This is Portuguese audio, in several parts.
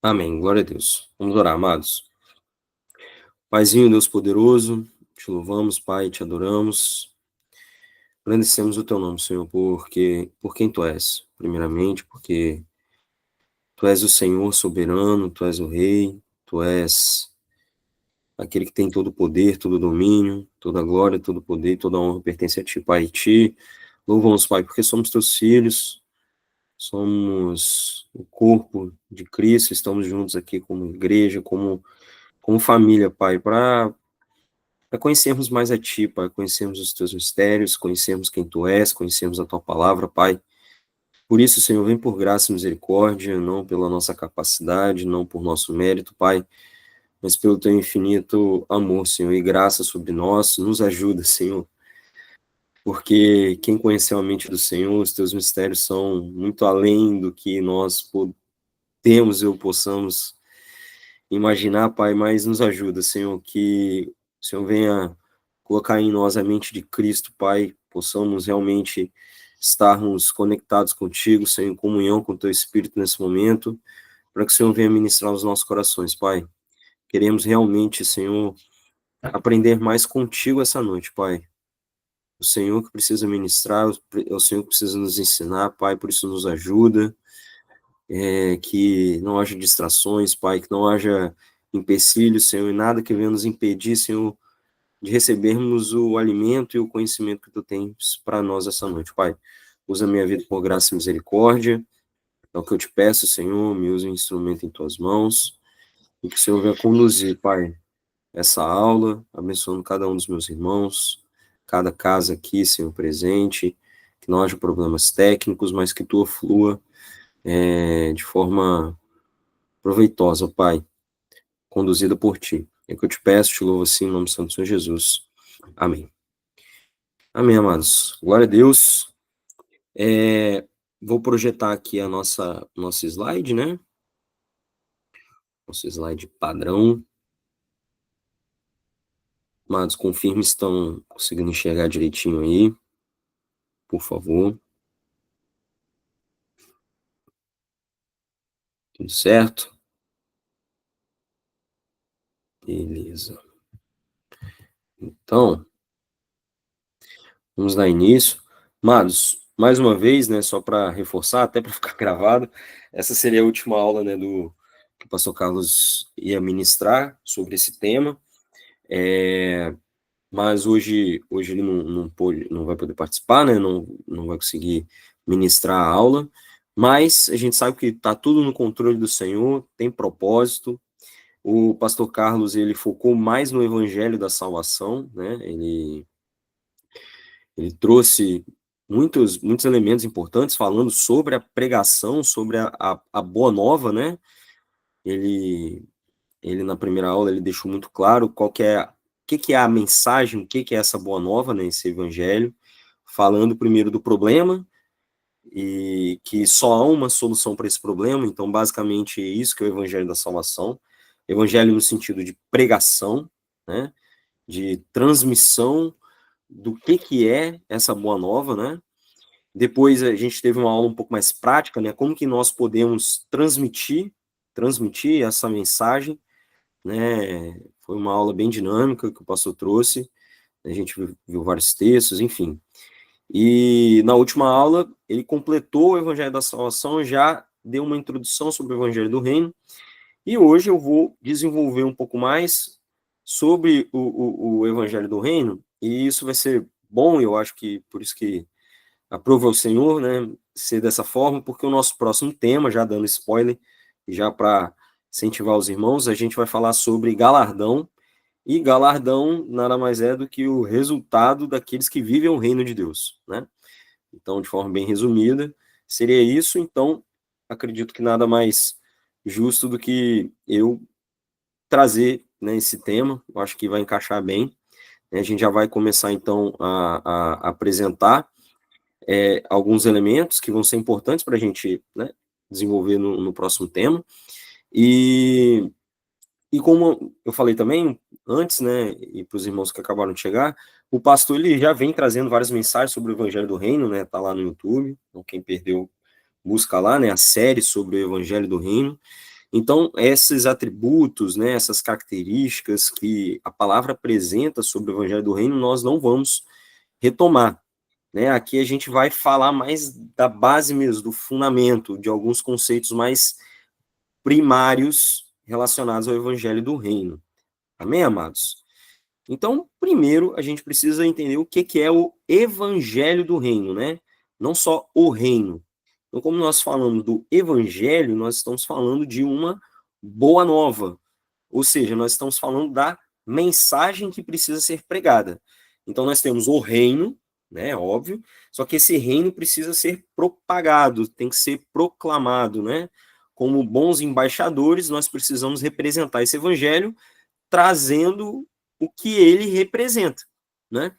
Amém. Glória a Deus. Vamos orar, amados. Paizinho, Deus poderoso, te louvamos, Pai, te adoramos. Agradecemos o teu nome, Senhor, por quem tu és. Primeiramente, porque tu és o Senhor soberano, tu és o Rei, tu és aquele que tem todo o poder, todo o domínio, toda a glória, todo o poder, toda a honra pertence a ti, Pai. E te louvamos, Pai, porque somos teus filhos, somos o corpo de Cristo, estamos juntos aqui como igreja, como família, Pai, para conhecermos mais a Ti, Pai, conhecermos os Teus mistérios, conhecermos quem Tu és, conhecermos a Tua palavra, Pai. Por isso, Senhor, vem por graça e misericórdia, não pela nossa capacidade, não por nosso mérito, Pai, mas pelo Teu infinito amor, Senhor, e graça sobre nós. Nos ajuda, Senhor, porque quem conheceu a mente do Senhor, os Teus mistérios são muito além do que nós podemos ou possamos imaginar, Pai, mas nos ajuda, Senhor, que o Senhor venha colocar em nós a mente de Cristo, Pai, possamos realmente estarmos conectados contigo, Senhor, em comunhão com o Teu Espírito nesse momento, para que o Senhor venha ministrar os nossos corações, Pai. Queremos realmente, Senhor, aprender mais contigo essa noite, Pai. O Senhor que precisa ministrar, é o Senhor que precisa nos ensinar, Pai, por isso nos ajuda, que não haja distrações, Pai, que não haja empecilhos, Senhor, e nada que venha nos impedir, Senhor, de recebermos o alimento e o conhecimento que Tu tens para nós essa noite, Pai. Usa minha vida por graça e misericórdia, é o que eu te peço, Senhor, me use um instrumento em Tuas mãos, e que o Senhor venha conduzir, Pai, essa aula, abençoando cada um dos meus irmãos, cada casa aqui, Senhor, presente, que não haja problemas técnicos, mas que Tua flua de forma proveitosa, Pai, conduzida por Ti. É o que eu te peço, te louvo assim, em nome do Santo Senhor Jesus. Amém. Amém, amados. Glória a Deus. Vou projetar aqui a nossa slide, né? Nosso slide padrão. Amados, confirme se estão conseguindo enxergar direitinho aí, por favor. Tudo certo? Beleza. Então, vamos dar início. Amados, mais uma vez, né, só para reforçar, até para ficar gravado, essa seria a última aula, né, que o pastor Carlos ia ministrar sobre esse tema. Mas hoje ele não vai poder participar, né? Não vai conseguir ministrar a aula, mas a gente sabe que está tudo no controle do Senhor, tem propósito. O pastor Carlos, ele focou mais no evangelho da salvação, né? Ele trouxe muitos elementos importantes falando sobre a pregação, sobre a boa nova, né? Ele na primeira aula ele deixou muito claro que é a mensagem, o que é essa boa nova, né, esse evangelho, falando primeiro do problema e que só há uma solução para esse problema. Então, basicamente, isso que é o evangelho da salvação. Evangelho no sentido de pregação, né, de transmissão do que é essa boa nova, né? Depois a gente teve uma aula um pouco mais prática, né, como que nós podemos transmitir essa mensagem, né? Foi uma aula bem dinâmica que o pastor trouxe, a gente viu vários textos, enfim. E na última aula, ele completou o Evangelho da Salvação, já deu uma introdução sobre o Evangelho do Reino, e hoje eu vou desenvolver um pouco mais sobre o Evangelho do Reino, e isso vai ser bom, eu acho que por isso que aprova o Senhor, né, ser dessa forma, porque o nosso próximo tema, já dando spoiler, já para incentivar os irmãos, a gente vai falar sobre galardão, e galardão nada mais é do que o resultado daqueles que vivem o reino de Deus, né? Então, de forma bem resumida, seria isso. Então, acredito que nada mais justo do que eu trazer, né, esse tema, eu acho que vai encaixar bem. A gente já vai começar, então, a apresentar alguns elementos que vão ser importantes para a gente, né, desenvolver no próximo tema. E como eu falei também antes, né, e para os irmãos que acabaram de chegar, o pastor ele já vem trazendo várias mensagens sobre o Evangelho do Reino, né, tá lá no YouTube, então quem perdeu, busca lá, né, a série sobre o Evangelho do Reino, Então, esses atributos, né, essas características que a palavra apresenta sobre o Evangelho do Reino, nós não vamos retomar, né? Aqui a gente vai falar mais da base mesmo, do fundamento, de alguns conceitos mais primários relacionados ao Evangelho do Reino. Amém, amados? Então, primeiro, a gente precisa entender o que é o Evangelho do Reino, né? Não só o reino. Então, como nós falamos do Evangelho, nós estamos falando de uma boa nova. Ou seja, nós estamos falando da mensagem que precisa ser pregada. Então, nós temos o reino, né? Óbvio. Só que esse reino precisa ser propagado, tem que ser proclamado, né? Como bons embaixadores, nós precisamos representar esse evangelho trazendo o que ele representa, né?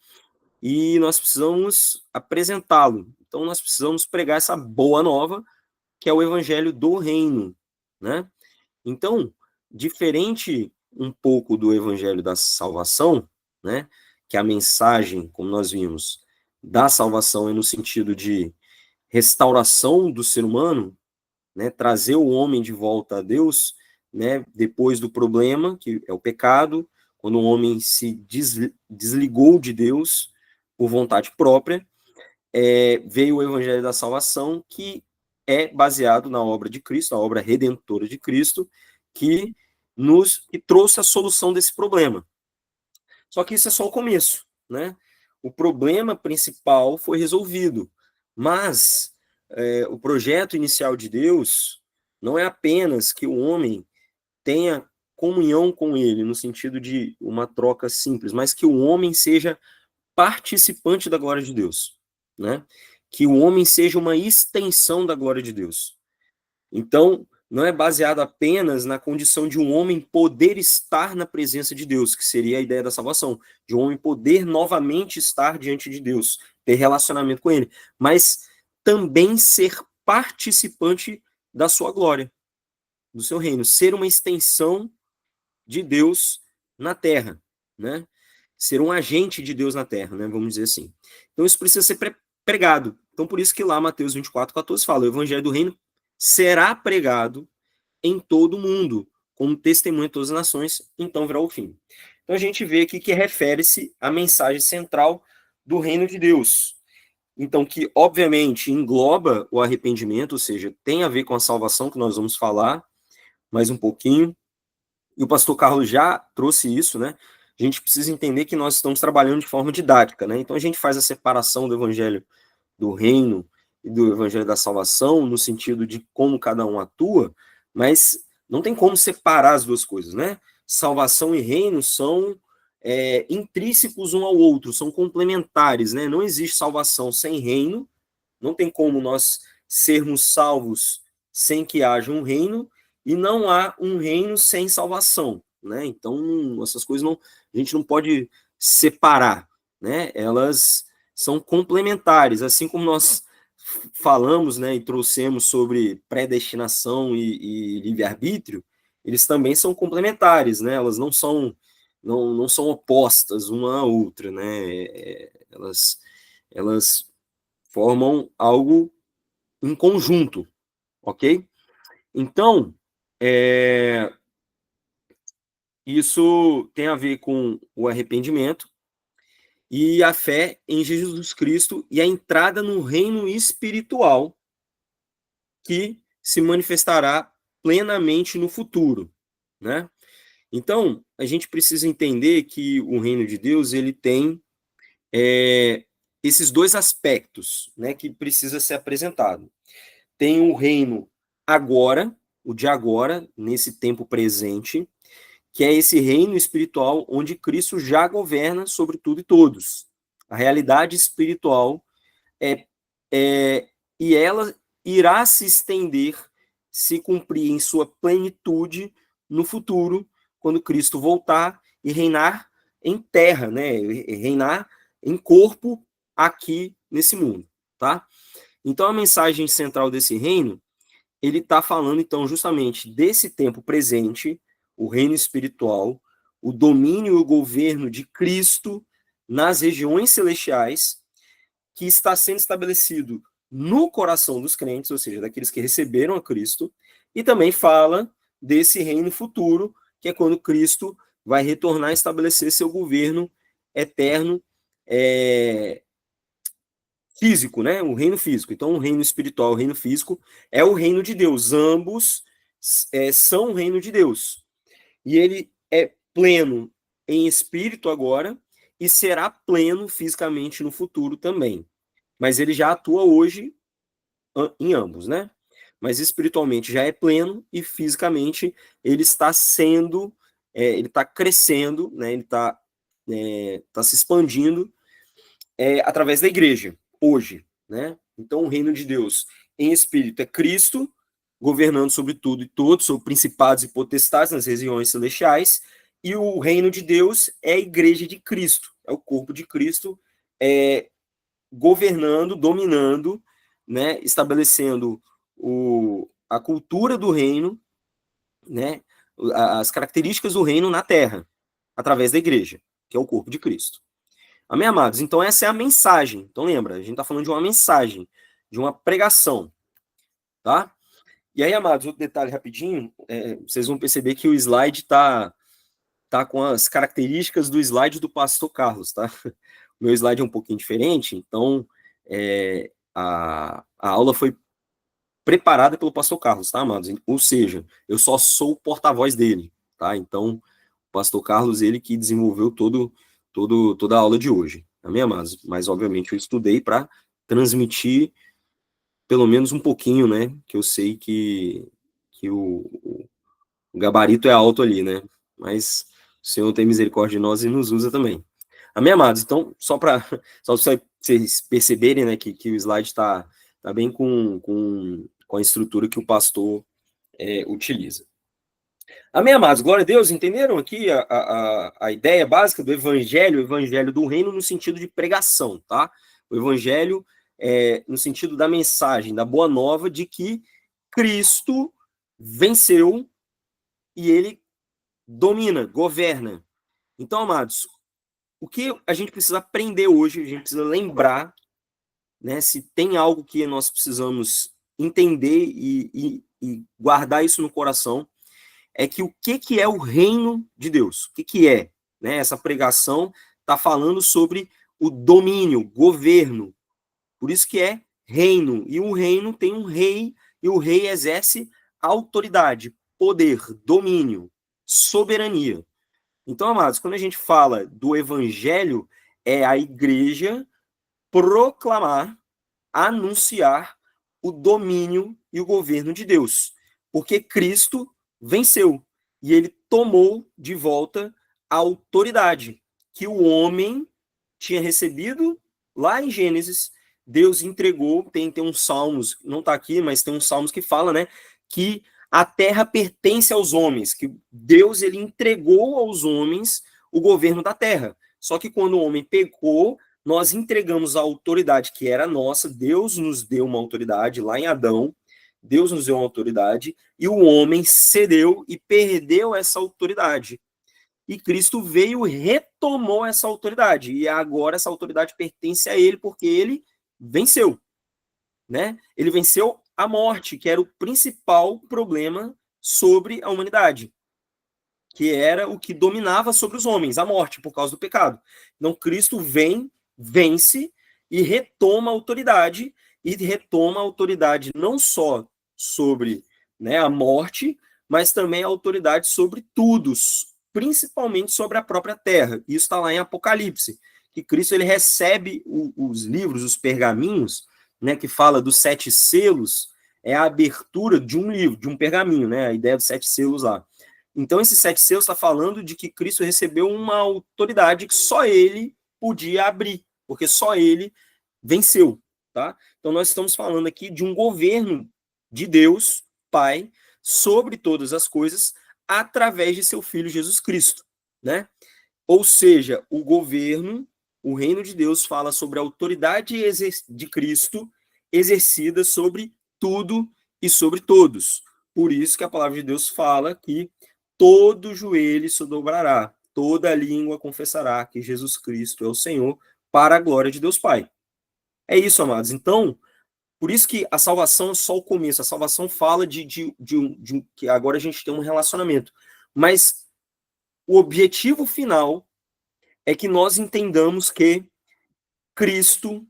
E nós precisamos apresentá-lo. Então, nós precisamos pregar essa boa nova, que é o evangelho do reino, né? Então, diferente um pouco do evangelho da salvação, né? Que a mensagem, como nós vimos, da salvação é no sentido de restauração do ser humano, né? Trazer o homem de volta a Deus, né? Depois do problema, que é o pecado, quando o homem se desligou de Deus por vontade própria, veio o evangelho da salvação, que é baseado na obra de Cristo, a obra redentora de Cristo, que trouxe a solução desse problema. Só que isso é só o começo, né? O problema principal foi resolvido, mas o projeto inicial de Deus não é apenas que o homem tenha comunhão com ele, no sentido de uma troca simples, mas que o homem seja participante da glória de Deus, né? Que o homem seja uma extensão da glória de Deus. Então, não é baseado apenas na condição de um homem poder estar na presença de Deus, que seria a ideia da salvação, de um homem poder novamente estar diante de Deus, ter relacionamento com ele, mas também ser participante da sua glória, do seu reino, ser uma extensão de Deus na terra, né? Ser um agente de Deus na terra, né? Vamos dizer assim. Então isso precisa ser pregado. Então por isso que lá Mateus 24:14 fala, o evangelho do reino será pregado em todo o mundo, como testemunho de todas as nações, então virá o fim. Então a gente vê aqui que refere-se à mensagem central do reino de Deus. Então, que obviamente engloba o arrependimento, ou seja, tem a ver com a salvação, que nós vamos falar mais um pouquinho. E o pastor Carlos já trouxe isso, né? A gente precisa entender que nós estamos trabalhando de forma didática, né? Então a gente faz a separação do evangelho do reino e do evangelho da salvação, no sentido de como cada um atua, mas não tem como separar as duas coisas, né? Salvação e reino são intrínsecos um ao outro, são complementares, né? Não existe salvação sem reino, não tem como nós sermos salvos sem que haja um reino, e não há um reino sem salvação, né? Então, essas coisas a gente não pode separar, né? Elas são complementares, assim como nós falamos, né, e trouxemos sobre predestinação e livre-arbítrio, eles também são complementares, né? Elas não são opostas uma à outra, né? Elas formam algo em conjunto, ok? Então, isso tem a ver com o arrependimento e a fé em Jesus Cristo e a entrada no reino espiritual que se manifestará plenamente no futuro, né? Então, a gente precisa entender que o reino de Deus ele tem esses dois aspectos, né, que precisa ser apresentado. Tem o reino agora, o de agora, nesse tempo presente, que é esse reino espiritual onde Cristo já governa sobre tudo e todos. A realidade espiritual e ela irá se estender, se cumprir em sua plenitude no futuro, quando Cristo voltar e reinar em terra, né? Reinar em corpo aqui nesse mundo, tá? Então a mensagem central desse reino, ele está falando então justamente desse tempo presente, o reino espiritual, o domínio e o governo de Cristo nas regiões celestiais, que está sendo estabelecido no coração dos crentes, ou seja, daqueles que receberam a Cristo, e também fala desse reino futuro, que é quando Cristo vai retornar e estabelecer seu governo eterno, físico, né? O reino físico. Então, o reino espiritual, o reino físico, é o reino de Deus. Ambos são o reino de Deus. E ele é pleno em espírito agora e será pleno fisicamente no futuro também. Mas ele já atua hoje em ambos, né? Mas espiritualmente já é pleno e fisicamente ele está sendo, ele está crescendo, né? Ele está tá se expandindo através da igreja, hoje, né? Então, o reino de Deus em espírito é Cristo, governando sobre tudo e todos, sobre principados e potestades nas regiões celestiais, e o reino de Deus é a igreja de Cristo, é o corpo de Cristo, governando, dominando, né? Estabelecendo a cultura do reino, né? As características do reino na terra, através da igreja, que é o corpo de Cristo. Amém, amados? Então, essa é a mensagem. Então, lembra, a gente está falando de uma mensagem, de uma pregação, tá? E aí, amados, outro detalhe rapidinho, vocês vão perceber que o slide tá com as características do slide do pastor Carlos, tá? O meu slide é um pouquinho diferente, então a aula foi preparada pelo pastor Carlos, tá, amados? Ou seja, eu só sou o porta-voz dele, tá? Então, o pastor Carlos, ele que desenvolveu toda a aula de hoje, amém, amados? Mas, obviamente, eu estudei para transmitir pelo menos um pouquinho, né? Que eu sei que o gabarito é alto ali, né? Mas o Senhor tem misericórdia de nós e nos usa também. Amém, amados? Então, só para vocês perceberem, né, que o slide está bem com a estrutura que o pastor utiliza. Amém, amados? Glória a Deus. Entenderam aqui a ideia básica do evangelho, o evangelho do reino no sentido de pregação, tá? O evangelho no sentido da mensagem, da boa nova de que Cristo venceu e ele domina, governa. Então, amados, o que a gente precisa aprender hoje, a gente precisa lembrar, né, se tem algo que nós precisamos entender e guardar isso no coração, é que o que é o reino de Deus? O que é? Né? Essa pregação está falando sobre o domínio, governo. Por isso que é reino. E o reino tem um rei, e o rei exerce autoridade, poder, domínio, soberania. Então, amados, quando a gente fala do evangelho, é a igreja proclamar, anunciar o domínio e o governo de Deus. Porque Cristo venceu e ele tomou de volta a autoridade que o homem tinha recebido lá em Gênesis. Deus entregou, tem uns salmos, não está aqui, mas tem uns salmos que fala, né, que a terra pertence aos homens, que Deus ele entregou aos homens o governo da terra. Só que quando o homem pecou, nós entregamos a autoridade que era nossa, Deus nos deu uma autoridade lá em Adão, Deus nos deu uma autoridade, e o homem cedeu e perdeu essa autoridade. E Cristo veio e retomou essa autoridade, e agora essa autoridade pertence a ele, porque ele venceu, né? Ele venceu a morte, que era o principal problema sobre a humanidade, que era o que dominava sobre os homens, a morte, por causa do pecado. Então, Cristo vem, vence e retoma a autoridade não só sobre, né, a morte, mas também a autoridade sobre tudo, principalmente sobre a própria terra. Isso está lá em Apocalipse, que Cristo ele recebe os livros, os pergaminhos, né, que fala dos 7 selos, é a abertura de um livro, de um pergaminho, né, a ideia dos 7 selos lá. Então, esses 7 selos está falando de que Cristo recebeu uma autoridade que só ele podia abrir, porque só ele venceu, tá? Então, nós estamos falando aqui de um governo de Deus, Pai, sobre todas as coisas, através de seu Filho Jesus Cristo, né? Ou seja, o governo, o reino de Deus fala sobre a autoridade de Cristo exercida sobre tudo e sobre todos. Por isso que a palavra de Deus fala que todo joelho se dobrará, toda língua confessará que Jesus Cristo é o Senhor, para a glória de Deus Pai. É isso, amados. Então, Por isso que a salvação é só o começo. A salvação fala que agora a gente tem um relacionamento. Mas o objetivo final é que nós entendamos que Cristo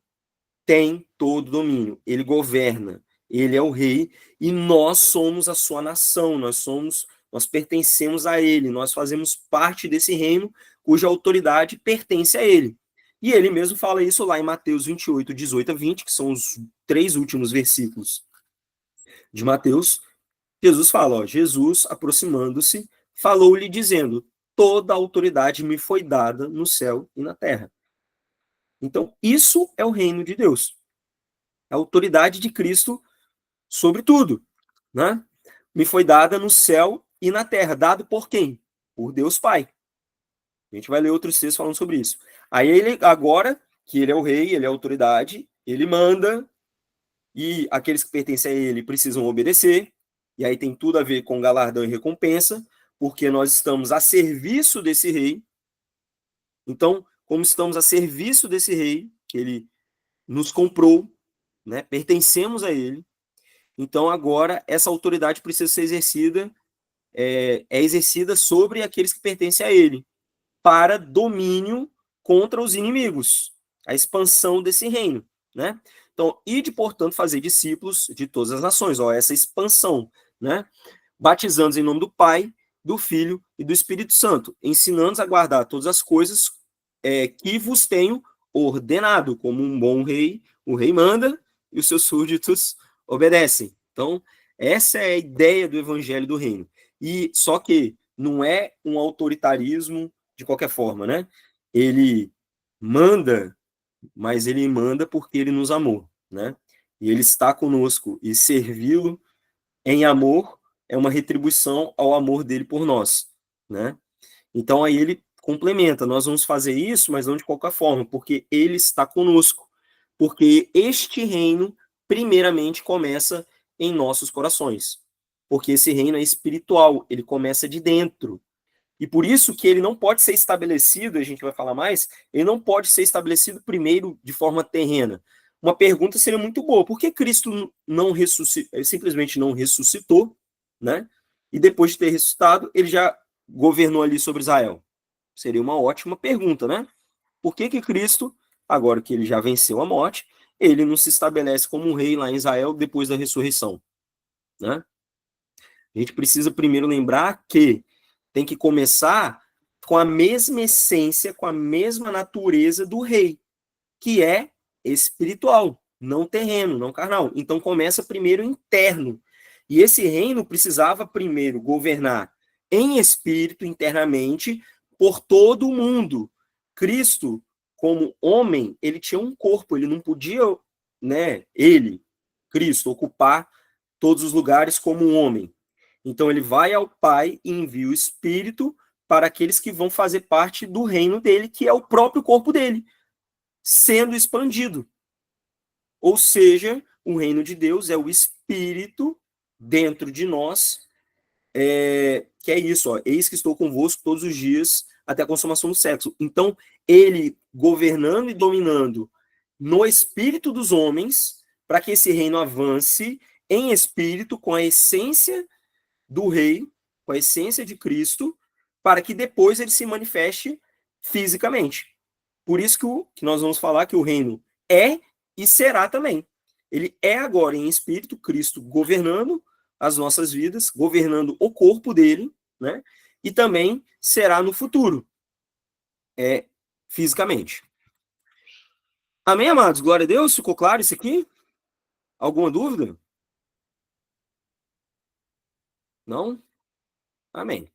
tem todo o domínio. Ele governa. Ele é o rei e nós somos a sua nação. Nós pertencemos a ele. Nós fazemos parte desse reino cuja autoridade pertence a ele. E ele mesmo fala isso lá em Mateus 28, 18 a 20, que são os 3 últimos versículos de Mateus. Jesus fala, ó, Jesus, aproximando-se, falou-lhe dizendo, toda a autoridade me foi dada no céu e na terra. Então, isso é o reino de Deus. A autoridade de Cristo sobre tudo, né? Me foi dada no céu e na terra. Dado por quem? Por Deus Pai. A gente vai ler outros textos falando sobre isso. Aí ele, agora que ele é o rei, ele é a autoridade, ele manda, e aqueles que pertencem a ele precisam obedecer, e aí tem tudo a ver com galardão e recompensa, porque nós estamos a serviço desse rei. Então, como estamos a serviço desse rei, que ele nos comprou, né, pertencemos a ele, então agora essa autoridade precisa ser exercida, é exercida sobre aqueles que pertencem a ele, para domínio contra os inimigos, a expansão desse reino, né? Então, ide, portanto, fazer discípulos de todas as nações, ó, essa expansão, né? Batizando-os em nome do Pai, do Filho e do Espírito Santo, ensinando-os a guardar todas as coisas que vos tenho ordenado, como um bom rei, o rei manda e os seus súditos obedecem. Então, essa é a ideia do evangelho do reino. E só que não é um autoritarismo de qualquer forma, né? Ele manda, mas ele manda porque ele nos amou, né? E ele está conosco, e servi-lo em amor é uma retribuição ao amor dele por nós, né? Então aí ele complementa, nós vamos fazer isso, mas não de qualquer forma, porque ele está conosco, porque este reino primeiramente começa em nossos corações, porque esse reino é espiritual, ele começa de dentro, e por isso que ele não pode ser estabelecido, a gente vai falar mais, ele não pode ser estabelecido primeiro de forma terrena. Uma pergunta seria muito boa, por que Cristo não ressuscitou, simplesmente não ressuscitou, né? E depois de ter ressuscitado, ele já governou ali sobre Israel? Seria uma ótima pergunta, né? Por que que Cristo, agora que ele já venceu a morte, ele não se estabelece como um rei lá em Israel depois da ressurreição, né? A gente precisa primeiro lembrar que tem que começar com a mesma essência, com a mesma natureza do rei, que é espiritual, não terreno, não carnal. Então começa primeiro interno. E esse reino precisava primeiro governar em espírito, internamente, por todo o mundo. Cristo, como homem, ele tinha um corpo, ele não podia, né, ele, Cristo, ocupar todos os lugares como um homem. Então ele vai ao Pai e envia o Espírito para aqueles que vão fazer parte do reino dele, que é o próprio corpo dele, sendo expandido. Ou seja, o reino de Deus é o Espírito dentro de nós, que é isso, ó, eis que estou convosco todos os dias até a consumação do século. Então, ele governando e dominando no espírito dos homens, para que esse reino avance em espírito, com a essência do rei, com a essência de Cristo, para que depois ele se manifeste fisicamente. Por isso que nós vamos falar que o reino é e será também. Ele é agora em espírito, Cristo governando as nossas vidas, governando o corpo dele, né? E também será no futuro, fisicamente. Amém, amados? Glória a Deus. Ficou claro isso aqui? Alguma dúvida? Não? Amém.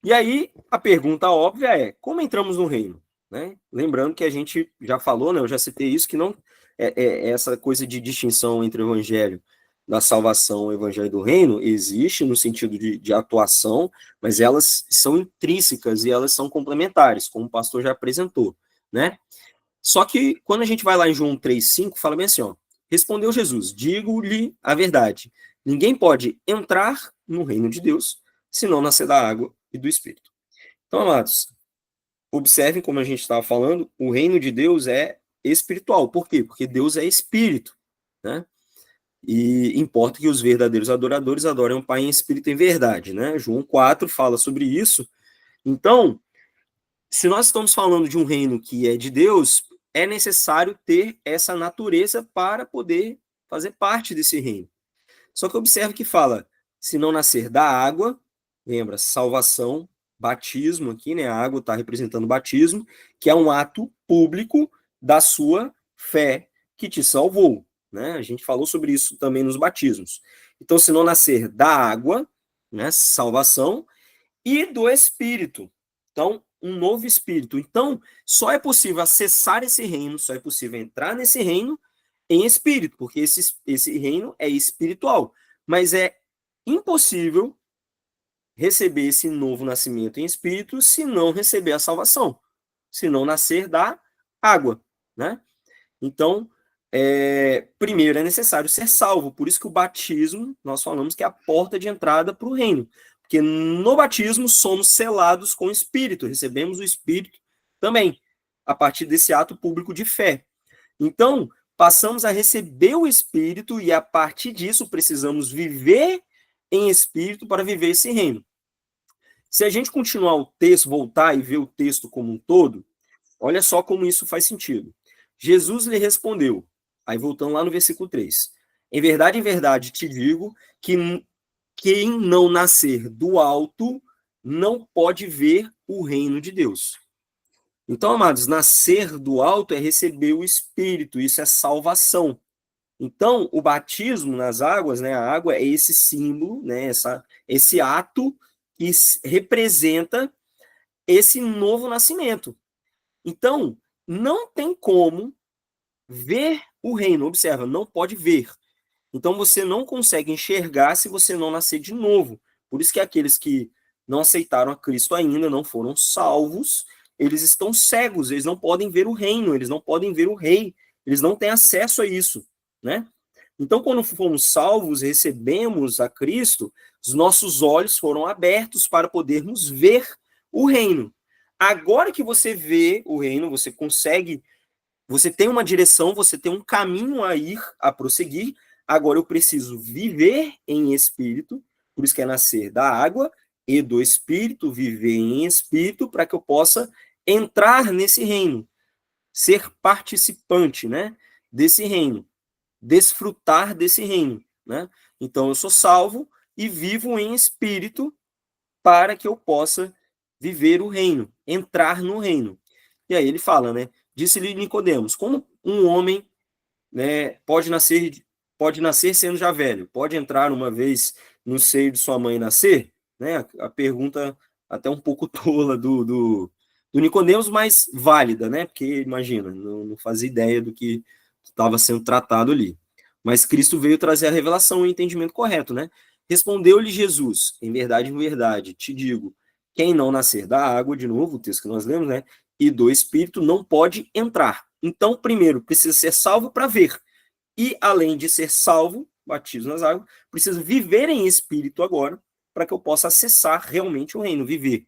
E aí, a pergunta óbvia é, como entramos no reino? Né? Lembrando que a gente já falou, né, eu já citei isso, que não essa coisa de distinção entre o evangelho da salvação e o evangelho do reino existe no sentido de atuação, mas elas são intrínsecas e elas são complementares, como o pastor já apresentou, né? Só que quando a gente vai lá em João 3,5, fala bem assim, ó, respondeu Jesus, digo-lhe a verdade, ninguém pode entrar no reino de Deus se não nascer da água e do Espírito. Então, amados, observem como a gente estava falando, o reino de Deus é espiritual. Por quê? Porque Deus é espírito. né? E importa que os verdadeiros adoradores adorem o Pai em espírito e em verdade, né? João 4 fala sobre isso. Então, se nós estamos falando de um reino que é de Deus, é necessário ter essa natureza para poder fazer parte desse reino. Só que observe que fala, se não nascer da água, lembra, salvação, batismo aqui, né? A água está representando o batismo, que é um ato público da sua fé que te salvou, né? A gente falou sobre isso também nos batismos. Então, se não nascer da água, né, salvação, e do Espírito. Então, um novo Espírito. Então, só é possível acessar esse reino, só é possível entrar nesse reino em espírito, porque esse reino é espiritual. Mas é impossível receber esse novo nascimento em espírito se não receber a salvação, se não nascer da água, né? Então, primeiro é necessário ser salvo. Por isso que o batismo, nós falamos que é a porta de entrada para o reino. Porque no batismo somos selados com o Espírito, recebemos o Espírito também, a partir desse ato público de fé. Então, passamos a receber o Espírito e a partir disso precisamos viver em Espírito para viver esse reino. Se a gente continuar o texto, voltar e ver o texto como um todo, olha só como isso faz sentido. Jesus lhe respondeu, aí voltando lá no versículo 3, em verdade te digo que quem não nascer do alto não pode ver o reino de Deus. Então, amados, nascer do alto é receber o Espírito, isso é salvação. Então, o batismo nas águas, né, a água é esse símbolo, né, esse ato que representa esse novo nascimento. Então, não tem como ver o reino. Observa, não pode ver. Então, você não consegue enxergar se você não nascer de novo. Por isso que aqueles que não aceitaram a Cristo ainda, não foram salvos, eles estão cegos, eles não podem ver o reino, eles não podem ver o rei, eles não têm acesso a isso, né? Então, quando fomos salvos, recebemos a Cristo, os nossos olhos foram abertos para podermos ver o reino. Agora que você vê o reino, você consegue, você tem uma direção, você tem um caminho a ir, a prosseguir. Agora eu preciso viver em espírito, por isso que é nascer da água e do espírito, viver em espírito, para que eu possa entrar nesse reino, ser participante, né, desse reino, desfrutar desse reino, né? Então eu sou salvo e vivo em espírito para que eu possa viver o reino, entrar no reino. E aí ele fala, né? Disse-lhe Nicodemos, como um homem, né, pode nascer sendo já velho, pode entrar uma vez no seio de sua mãe e nascer, né? A pergunta até um pouco tola do Nicodemos, mas válida, né? Porque imagina, não fazia ideia do que estava sendo tratado ali. Mas Cristo veio trazer a revelação e o entendimento correto, né? Respondeu-lhe Jesus, em verdade, te digo, quem não nascer da água, de novo, o texto que nós lemos, né? E do Espírito não pode entrar. Então, primeiro, precisa ser salvo para ver. E, além de ser salvo, batismo nas águas, precisa viver em Espírito agora, para que eu possa acessar realmente o reino, viver.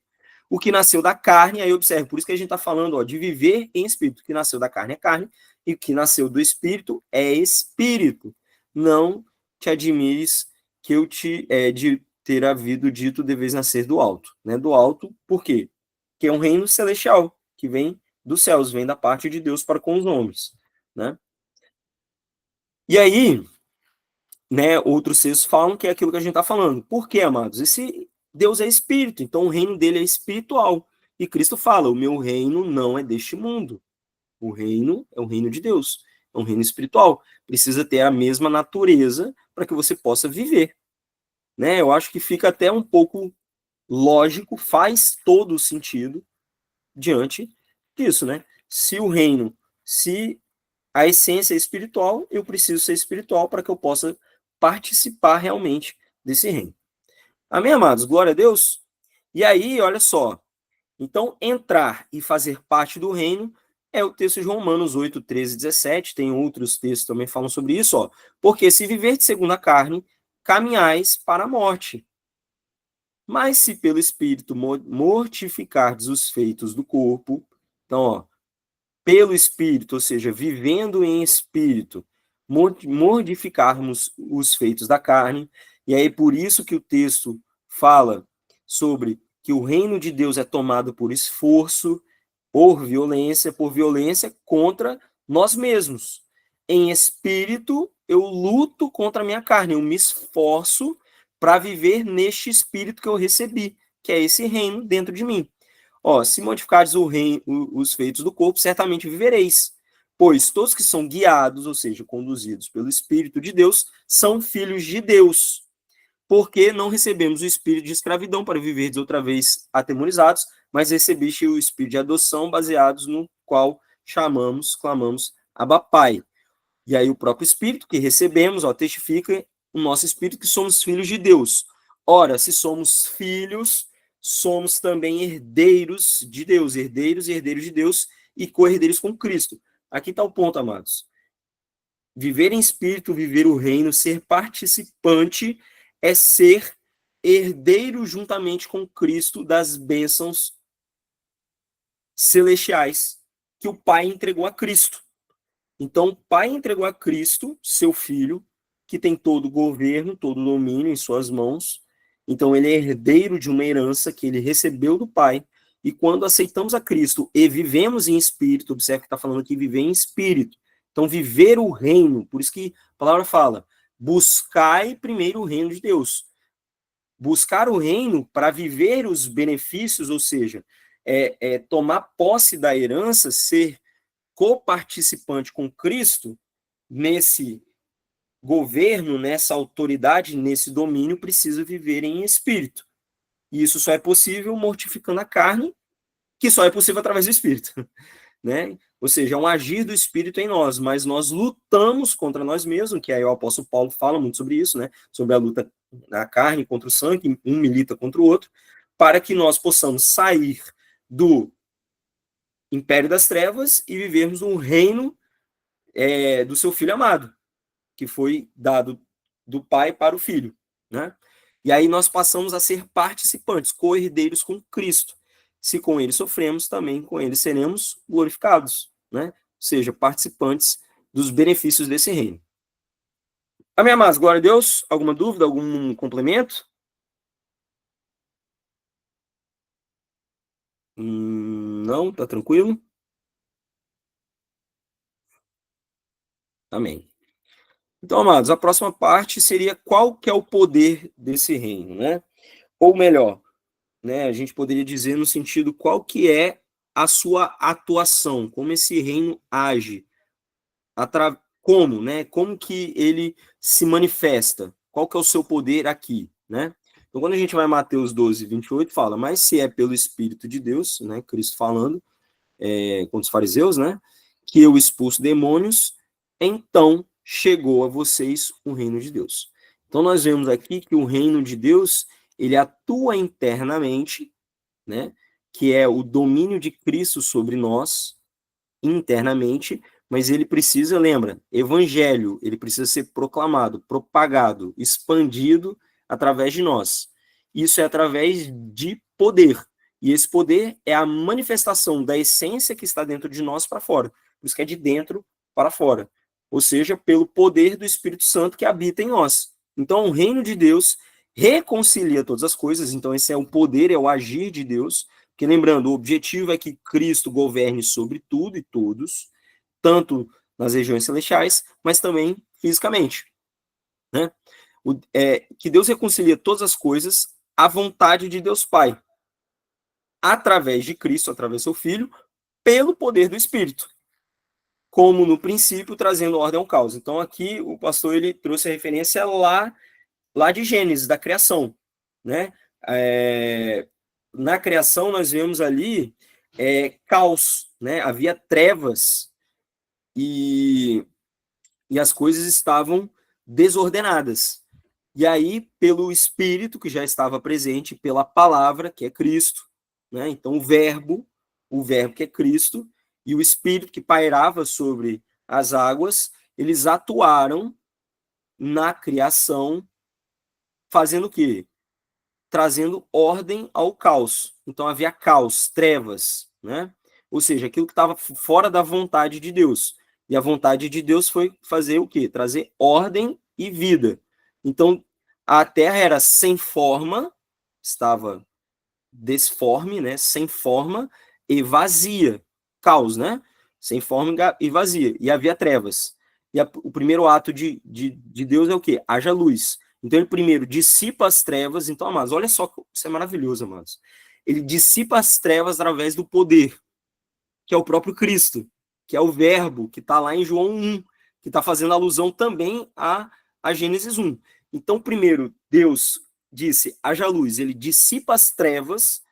O que nasceu da carne, aí observe, por isso que a gente está falando de viver em Espírito. O que nasceu da carne é carne, e o que nasceu do Espírito é Espírito. Não te admires que eu de ter havido dito deveis nascer do alto. Né? Do alto, por quê? Porque é um reino celestial, que vem dos céus, vem da parte de Deus para com os homens. Né? E aí, né, outros textos falam que é aquilo que a gente está falando. Por quê, amados? Esse Deus é espírito, então o reino dele é espiritual. E Cristo fala: o meu reino não é deste mundo. O reino é o reino de Deus, é um reino espiritual. Precisa ter a mesma natureza para que você possa viver. Né? Eu acho que fica até um pouco lógico, faz todo o sentido diante disso, né? Se o reino, se a essência é espiritual, eu preciso ser espiritual para que eu possa participar realmente desse reino. Amém, amados? Glória a Deus. E aí, olha só. Então, entrar e fazer parte do reino é o texto de Romanos 8, 13 e 17. Tem outros textos que também falam sobre isso. Ó. Porque se viver de segundo a carne, caminhais para a morte. Mas se pelo Espírito mortificardes os feitos do corpo, então, ó, pelo Espírito, ou seja, vivendo em Espírito, modificarmos os feitos da carne, e aí por isso que o texto fala sobre que o reino de Deus é tomado por esforço, por violência contra nós mesmos. Em espírito, eu luto contra a minha carne, eu me esforço para viver neste espírito que eu recebi, que é esse reino dentro de mim. Ó, se modificares os feitos do corpo, certamente vivereis. Pois todos que são guiados, ou seja, conduzidos pelo Espírito de Deus, são filhos de Deus. Porque não recebemos o espírito de escravidão para viver outra vez atemorizados, mas recebeste o espírito de adoção, baseados no qual clamamos, Abba Pai. E aí o próprio espírito que recebemos, ó, testifica o nosso espírito que somos filhos de Deus. Ora, se somos filhos, somos também herdeiros de Deus, herdeiros e herdeiros de Deus e co-herdeiros com Cristo. Aqui está o ponto, amados. Viver em espírito, viver o reino, ser participante é ser herdeiro juntamente com Cristo das bênçãos celestiais que o Pai entregou a Cristo. Então, o Pai entregou a Cristo, seu Filho, que tem todo o governo, todo o domínio em suas mãos. Então, ele é herdeiro de uma herança que ele recebeu do Pai. E quando aceitamos a Cristo e vivemos em espírito, observe que está falando aqui, viver em espírito. Então, viver o reino, por isso que a palavra fala, buscai primeiro o reino de Deus. Buscar o reino para viver os benefícios, ou seja, tomar posse da herança, ser coparticipante com Cristo nesse governo, nessa autoridade, nesse domínio, precisa viver em espírito. E isso só é possível mortificando a carne, que só é possível através do espírito, né? Ou seja, é um agir do espírito em nós, mas nós lutamos contra nós mesmos, que aí o apóstolo Paulo fala muito sobre isso, né? Sobre a luta da carne contra o sangue, um milita contra o outro, para que nós possamos sair do império das trevas e vivermos um reino do seu filho amado, que foi dado do pai para o filho, né? E aí nós passamos a ser participantes, co-herdeiros com Cristo. Se com ele sofremos, também com ele seremos glorificados, né? Ou seja, participantes dos benefícios desse reino. Amém, amados, glória a Deus. Alguma dúvida, algum complemento? Não, tá tranquilo? Amém. Então, amados, a próxima parte seria qual que é o poder desse reino, né? Ou melhor, né, a gente poderia dizer no sentido qual que é a sua atuação, como esse reino age, como, né? Como que ele se manifesta? Qual que é o seu poder aqui, né? Então, quando a gente vai em Mateus 12, 28, fala, mas se é pelo Espírito de Deus, né? Cristo falando com os fariseus, né? Que eu expulso demônios, então chegou a vocês o reino de Deus. Então, nós vemos aqui que o reino de Deus, ele atua internamente, né? Que é o domínio de Cristo sobre nós, internamente, mas ele precisa, lembra, evangelho, ele precisa ser proclamado, propagado, expandido através de nós. Isso é através de poder. E esse poder é a manifestação da essência que está dentro de nós para fora. Por isso que é de dentro para fora. Ou seja, pelo poder do Espírito Santo que habita em nós. Então, o reino de Deus reconcilia todas as coisas. Então, esse é o poder, é o agir de Deus. Porque, lembrando, o objetivo é que Cristo governe sobre tudo e todos, tanto nas regiões celestiais, mas também fisicamente, né? Que Deus reconcilia todas as coisas à vontade de Deus Pai, através de Cristo, através do seu Filho, pelo poder do Espírito, como no princípio, trazendo ordem ao caos. Então, aqui o pastor ele trouxe a referência lá de Gênesis, da criação, né? Na criação, nós vemos ali caos, né? Havia trevas e as coisas estavam desordenadas. E aí, pelo Espírito que já estava presente, pela palavra, que é Cristo, né? Então, o verbo que é Cristo, e o Espírito que pairava sobre as águas, eles atuaram na criação, fazendo o quê? Trazendo ordem ao caos. Então, havia caos, trevas, né? Ou seja, aquilo que estava fora da vontade de Deus. E a vontade de Deus foi fazer o quê? Trazer ordem e vida. Então, a terra era sem forma, estava desforme, né? Sem forma e vazia. Caos, né? Sem forma e vazia. E havia trevas. E o primeiro ato de Deus é o quê? Haja luz. Então, ele primeiro dissipa as trevas. Então, amados, olha só, isso é maravilhoso, amados. Ele dissipa as trevas através do poder, que é o próprio Cristo, que é o verbo, que está lá em João 1, que está fazendo alusão também a Gênesis 1. Então, primeiro, Deus disse, haja luz, ele dissipa as trevas,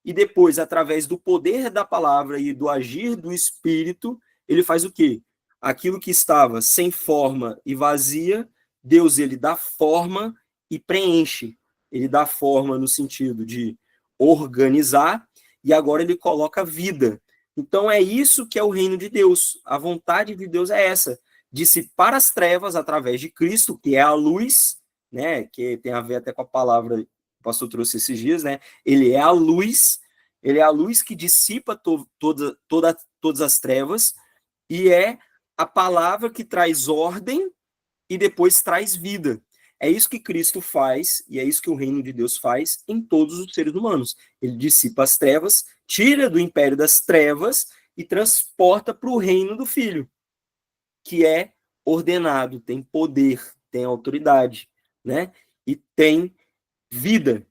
e depois, através do poder da palavra e do agir do Espírito, ele faz o quê? Aquilo que estava sem forma e vazia, Deus ele dá forma e preenche. Ele dá forma no sentido de organizar, e agora ele coloca vida. Então é isso que é o reino de Deus. A vontade de Deus é essa, dissipar as trevas através de Cristo, que é a luz, né, que tem a ver até com a palavra que o pastor trouxe esses dias, né? Ele é a luz que dissipa todas as trevas, e é a palavra que traz ordem e depois traz vida. É isso que Cristo faz, e é isso que o reino de Deus faz em todos os seres humanos. Ele dissipa as trevas, tira do império das trevas e transporta para o reino do Filho, que é ordenado, tem poder, tem autoridade, né? E tem vida.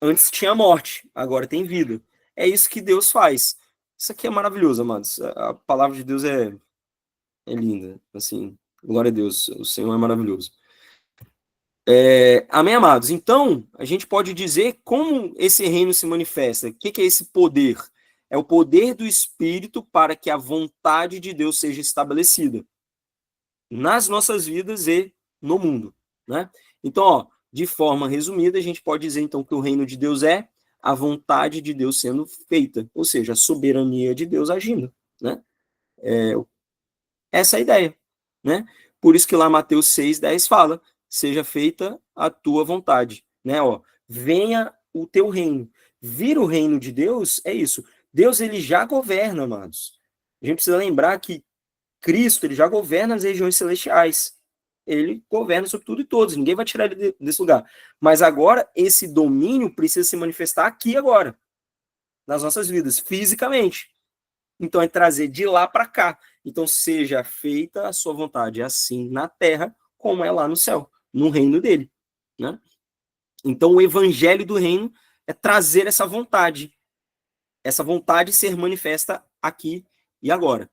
Antes tinha morte, agora tem vida. É isso que Deus faz. Isso aqui é maravilhoso, amados. A palavra de Deus é linda. Assim, glória a Deus. O Senhor é maravilhoso. Amém, amados? Então, a gente pode dizer como esse reino se manifesta. O que é esse poder? É o poder do Espírito para que a vontade de Deus seja estabelecida nas nossas vidas e no mundo, né? Então, ó, de forma resumida, a gente pode dizer então que o reino de Deus é a vontade de Deus sendo feita, ou seja, a soberania de Deus agindo, né? Essa é a ideia, né? Por isso que lá Mateus 6:10 fala: seja feita a tua vontade, né? Ó, venha o teu reino. Vir o reino de Deus é isso. Deus ele já governa, amados. A gente precisa lembrar que Cristo ele já governa as regiões celestiais. Ele governa sobre tudo e todos. Ninguém vai tirar ele desse lugar. Mas agora esse domínio precisa se manifestar aqui agora, nas nossas vidas, fisicamente. Então é trazer de lá para cá. Então seja feita a sua vontade, assim na terra como é lá no céu, no reino dele, né? Então o evangelho do reino é trazer essa vontade ser manifesta aqui e agora,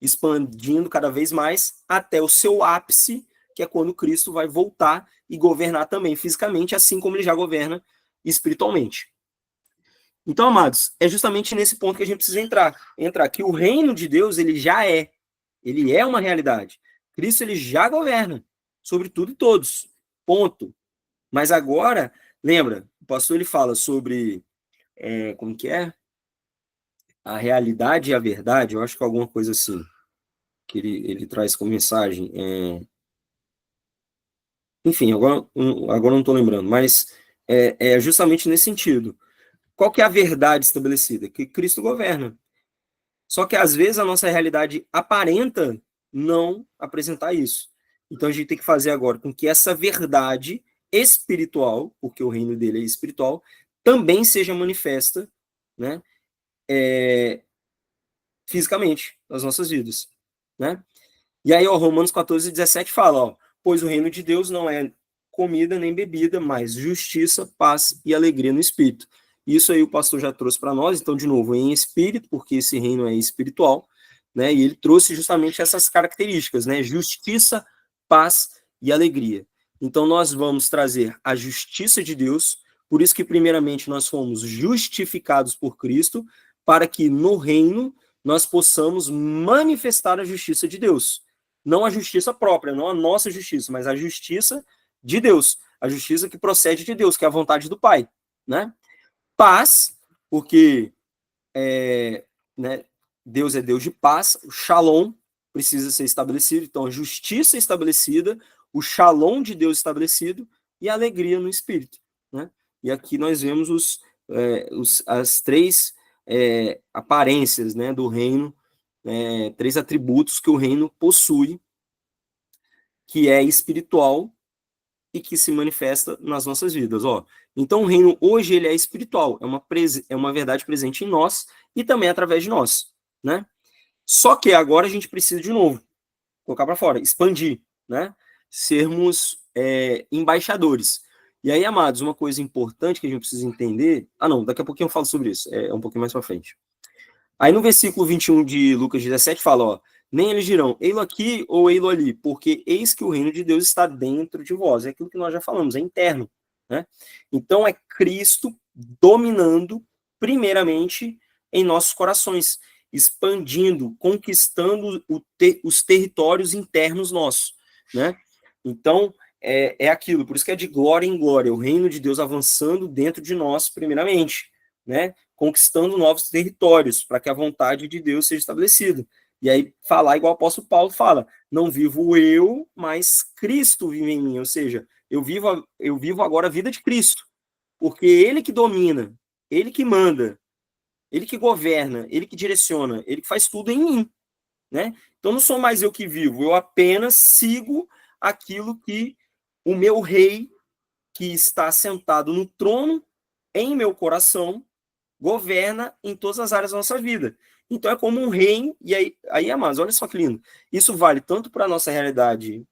expandindo cada vez mais até o seu ápice, que é quando Cristo vai voltar e governar também fisicamente, assim como ele já governa espiritualmente. Então, amados, é justamente nesse ponto que a gente precisa entrar que o reino de Deus, ele é uma realidade. Cristo, ele já governa sobre tudo e todos, ponto. Mas agora, lembra, o pastor, ele fala sobre, como que é? A realidade e a verdade, eu acho que é alguma coisa assim, que ele traz como mensagem. Enfim, agora não estou lembrando, mas é justamente nesse sentido. Qual que é a verdade estabelecida? Que Cristo governa. Só que às vezes a nossa realidade aparenta não apresentar isso. Então a gente tem que fazer agora com que essa verdade espiritual, porque o reino dele é espiritual, também seja manifesta, né, fisicamente nas nossas vidas, né? E aí, ó, Romanos 14:17 fala, ó, pois o reino de Deus não é comida nem bebida, mas justiça, paz e alegria no Espírito. Isso aí o pastor já trouxe para nós, então, de novo, em espírito, porque esse reino é espiritual, né? E ele trouxe justamente essas características, né? Justiça, paz e alegria. Então, nós vamos trazer a justiça de Deus, por isso que, primeiramente, nós fomos justificados por Cristo, para que no reino nós possamos manifestar a justiça de Deus. Não a justiça própria, não a nossa justiça, mas a justiça de Deus, a justiça que procede de Deus, que é a vontade do Pai, né? Paz, porque né, Deus é Deus de paz, o shalom precisa ser estabelecido, então a justiça estabelecida, o shalom de Deus estabelecido e a alegria no Espírito, né? E aqui nós vemos as três aparências, né, do reino três atributos que o reino possui, que é espiritual e que se manifesta nas nossas vidas. Então, o reino hoje ele é espiritual, é uma verdade presente em nós e também através de nós, né? Só que agora a gente precisa, de novo, colocar para fora, expandir, né? Sermos embaixadores. E aí, amados, uma coisa importante que a gente precisa entender... não, daqui a pouquinho eu falo sobre isso, um pouquinho mais para frente. Aí no versículo 21 de Lucas 17 fala, nem eles dirão, ei-lo aqui ou ei-lo ali, porque eis que o reino de Deus está dentro de vós. É aquilo que nós já falamos, é interno, né? Então é Cristo dominando primeiramente em nossos corações, expandindo, conquistando os territórios internos nossos, né? Então é aquilo, por isso que é de glória em glória, o reino de Deus avançando dentro de nós primeiramente, né? Conquistando novos territórios, para que a vontade de Deus seja estabelecida. E aí, falar igual o apóstolo Paulo fala, não vivo eu, mas Cristo vive em mim. Ou seja, eu vivo agora a vida de Cristo, porque Ele que domina, Ele que manda, Ele que governa, Ele que direciona, Ele que faz tudo em mim, né? Então, não sou mais eu que vivo, eu apenas sigo aquilo que o meu rei, que está sentado no trono, em meu coração, governa em todas as áreas da nossa vida. Então é como um reino, e aí amados, olha só que lindo. Isso vale tanto para a nossa realidade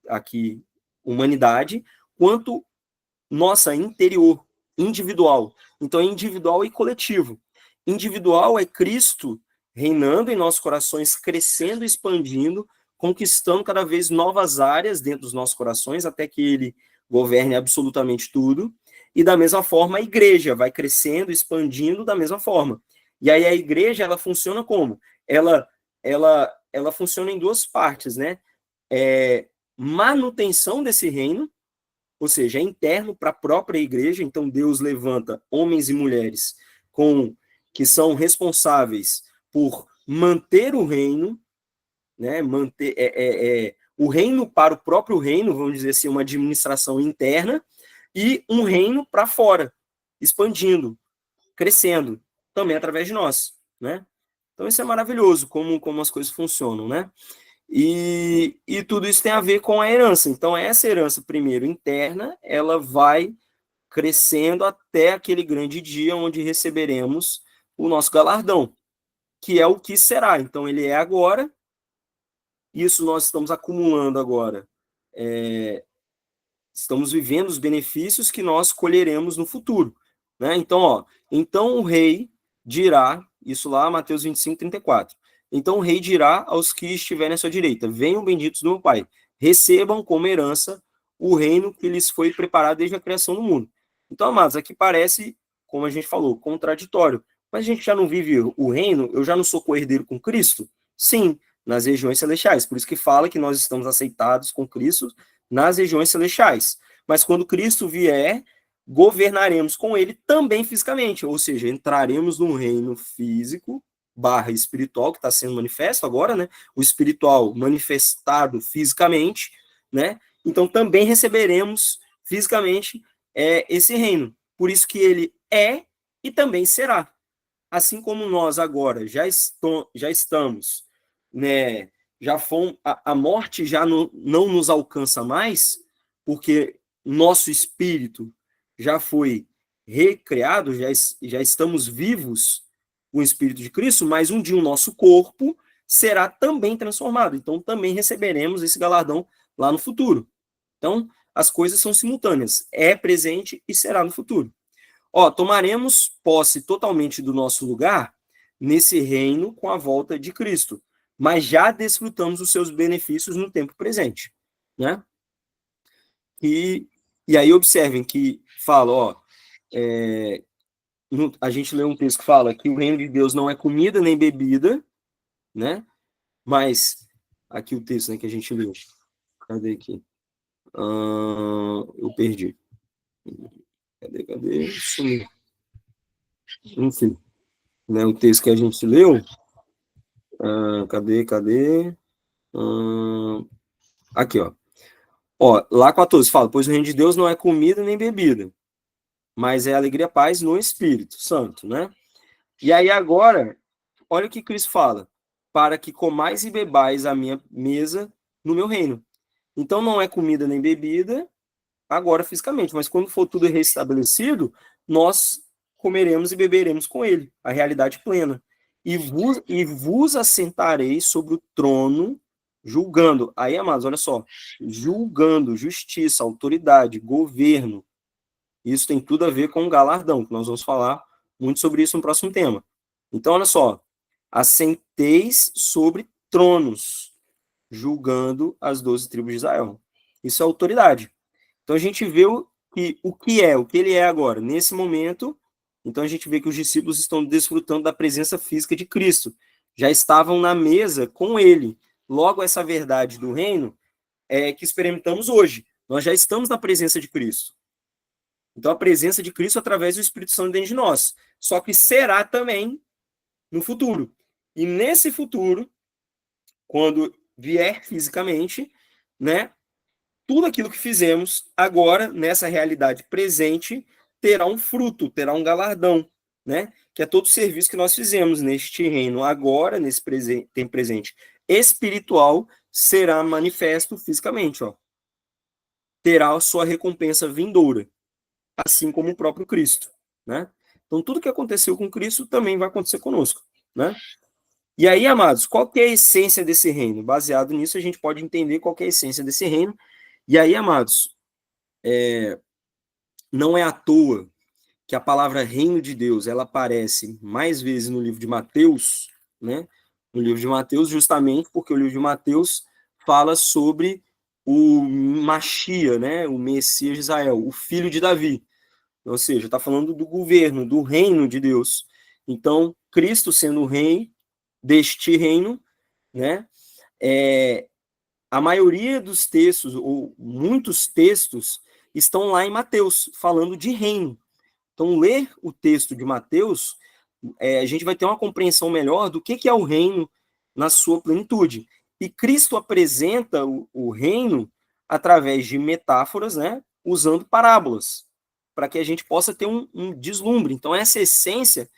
aqui, humanidade, quanto nossa interior, individual. Então é individual e coletivo. Individual é Cristo reinando em nossos corações, crescendo, expandindo, conquistando cada vez novas áreas dentro dos nossos corações, até que ele governe absolutamente tudo. E da mesma forma a igreja vai crescendo, expandindo da mesma forma. E aí a igreja, ela funciona como? Ela funciona em duas partes, né? Manutenção desse reino, ou seja, é interno para a própria igreja. Então Deus levanta homens e mulheres que são responsáveis por manter o reino, né? Manter o reino para o próprio reino, vamos dizer assim, uma administração interna, e um reino para fora, expandindo, crescendo, também através de nós, né? Então isso é maravilhoso, como as coisas funcionam, né? E tudo isso tem a ver com a herança. Então essa herança, primeiro, interna, ela vai crescendo até aquele grande dia onde receberemos o nosso galardão, que é o que será. Então ele é agora, isso nós estamos acumulando agora, estamos vivendo os benefícios que nós colheremos no futuro, né? Então, então o rei dirá, isso lá, Mateus 25, 34. Então o rei dirá aos que estiverem à sua direita: venham benditos do meu Pai, recebam como herança o reino que lhes foi preparado desde a criação do mundo. Então, amados, aqui parece, como a gente falou, contraditório. Mas a gente já não vive o reino? Eu já não sou co-herdeiro com Cristo? Sim, nas regiões celestiais. Por isso que fala que nós estamos aceitados com Cristo nas regiões celestiais. Mas quando Cristo vier, governaremos com ele também fisicamente, ou seja, entraremos num reino físico / espiritual, que está sendo manifesto agora, né? O espiritual manifestado fisicamente, né? Então também receberemos fisicamente esse reino. Por isso que ele é e também será. Assim como nós agora já estamos, né? Já fomos, a morte já não nos alcança mais, porque nosso espírito já foi recriado, já estamos vivos com o Espírito de Cristo, mas um dia o nosso corpo será também transformado. Então também receberemos esse galardão lá no futuro. Então as coisas são simultâneas, é presente e será no futuro. Tomaremos posse totalmente do nosso lugar nesse reino com a volta de Cristo, mas já desfrutamos os seus benefícios no tempo presente, né? E aí observem que fala, a gente lê um texto que fala que o reino de Deus não é comida nem bebida, né? Mas aqui o texto, né, que a gente leu. Cadê aqui? Eu perdi. Cadê? Sumiu. Enfim, né, o texto que a gente leu. Cadê? Aqui, lá 14 fala: pois o reino de Deus não é comida nem bebida, mas é alegria, paz no Espírito Santo, né? E aí agora, olha o que Cristo fala: para que comais e bebais a minha mesa no meu reino. Então não é comida nem bebida agora fisicamente, mas quando for tudo restabelecido, nós comeremos e beberemos com ele, a realidade plena. E vos assentareis sobre o trono, julgando. Aí, amados, olha só, julgando, justiça, autoridade, governo. Isso tem tudo a ver com o galardão, que nós vamos falar muito sobre isso no próximo tema. Então, olha só, assenteis sobre tronos, julgando as 12 tribos de Israel. Isso é autoridade. Então a gente vê o que ele é agora. Nesse momento, então a gente vê que os discípulos estão desfrutando da presença física de Cristo. Já estavam na mesa com ele. Logo, essa verdade do reino é que experimentamos hoje. Nós já estamos na presença de Cristo. Então a presença de Cristo através do Espírito Santo dentro de nós. Só que será também no futuro. E nesse futuro, quando vier fisicamente, né, tudo aquilo que fizemos agora, nessa realidade presente, terá um fruto, terá um galardão, né? Que é todo o serviço que nós fizemos neste reino agora, nesse tempo presente espiritual, será manifesto fisicamente, ó. Terá a sua recompensa vindoura, assim como o próprio Cristo, né? Então, tudo que aconteceu com Cristo também vai acontecer conosco, né? E aí, amados, qual que é a essência desse reino? Baseado nisso, a gente pode entender qual que é a essência desse reino. E aí, amados, não é à toa que a palavra reino de Deus ela aparece mais vezes no livro de Mateus, né? No livro de Mateus, justamente porque o livro de Mateus fala sobre o Machia, né? O Messias de Israel, o filho de Davi. Ou seja, está falando do governo, do reino de Deus. Então, Cristo sendo o rei deste reino, né? A maioria dos textos, ou muitos textos, estão lá em Mateus, falando de reino. Então, ler o texto de Mateus, a gente vai ter uma compreensão melhor do que é o reino na sua plenitude. E Cristo apresenta o reino através de metáforas, né, usando parábolas, para que a gente possa ter um deslumbre. Então, essa essência,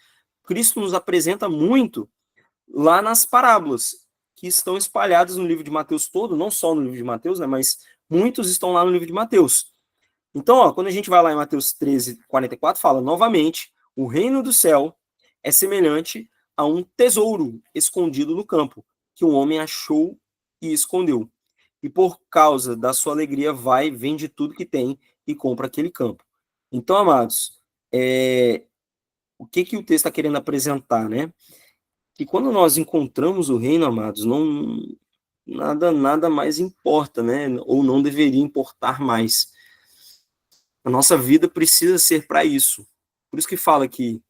Cristo nos apresenta muito lá nas parábolas, que estão espalhadas no livro de Mateus todo, não só no livro de Mateus, né, mas muitos estão lá no livro de Mateus. Então, ó, quando a gente vai lá em Mateus 13, 44, fala novamente: o reino do céu é semelhante a um tesouro escondido no campo, que um homem achou e escondeu. E por causa da sua alegria, vai, vende tudo que tem e compra aquele campo. Então, amados, o que o texto está querendo apresentar, né? Que quando nós encontramos o reino, amados, nada mais importa, né? Ou não deveria importar mais. A nossa vida precisa ser para isso. Por isso que fala que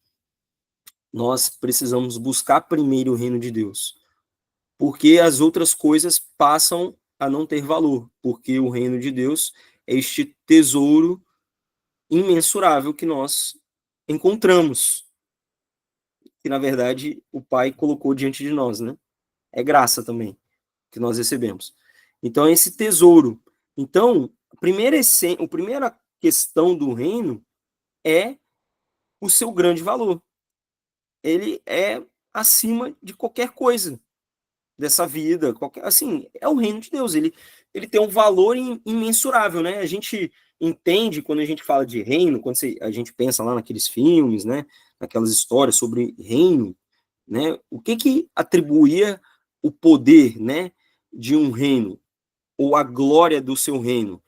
nós precisamos buscar primeiro o reino de Deus. Porque as outras coisas passam a não ter valor. Porque o reino de Deus é este tesouro imensurável que nós encontramos. Que, na verdade, o Pai colocou diante de nós, né? É graça também que nós recebemos. Então, esse tesouro. Então, a primeira questão do reino é o seu grande valor. Ele é acima de qualquer coisa dessa vida, assim, é o reino de Deus, ele tem um valor imensurável, né? A gente entende quando a gente fala de reino, quando a gente pensa lá naqueles filmes, né, naquelas histórias sobre reino, né? O que atribuía o poder, né, de um reino ou a glória do seu reino?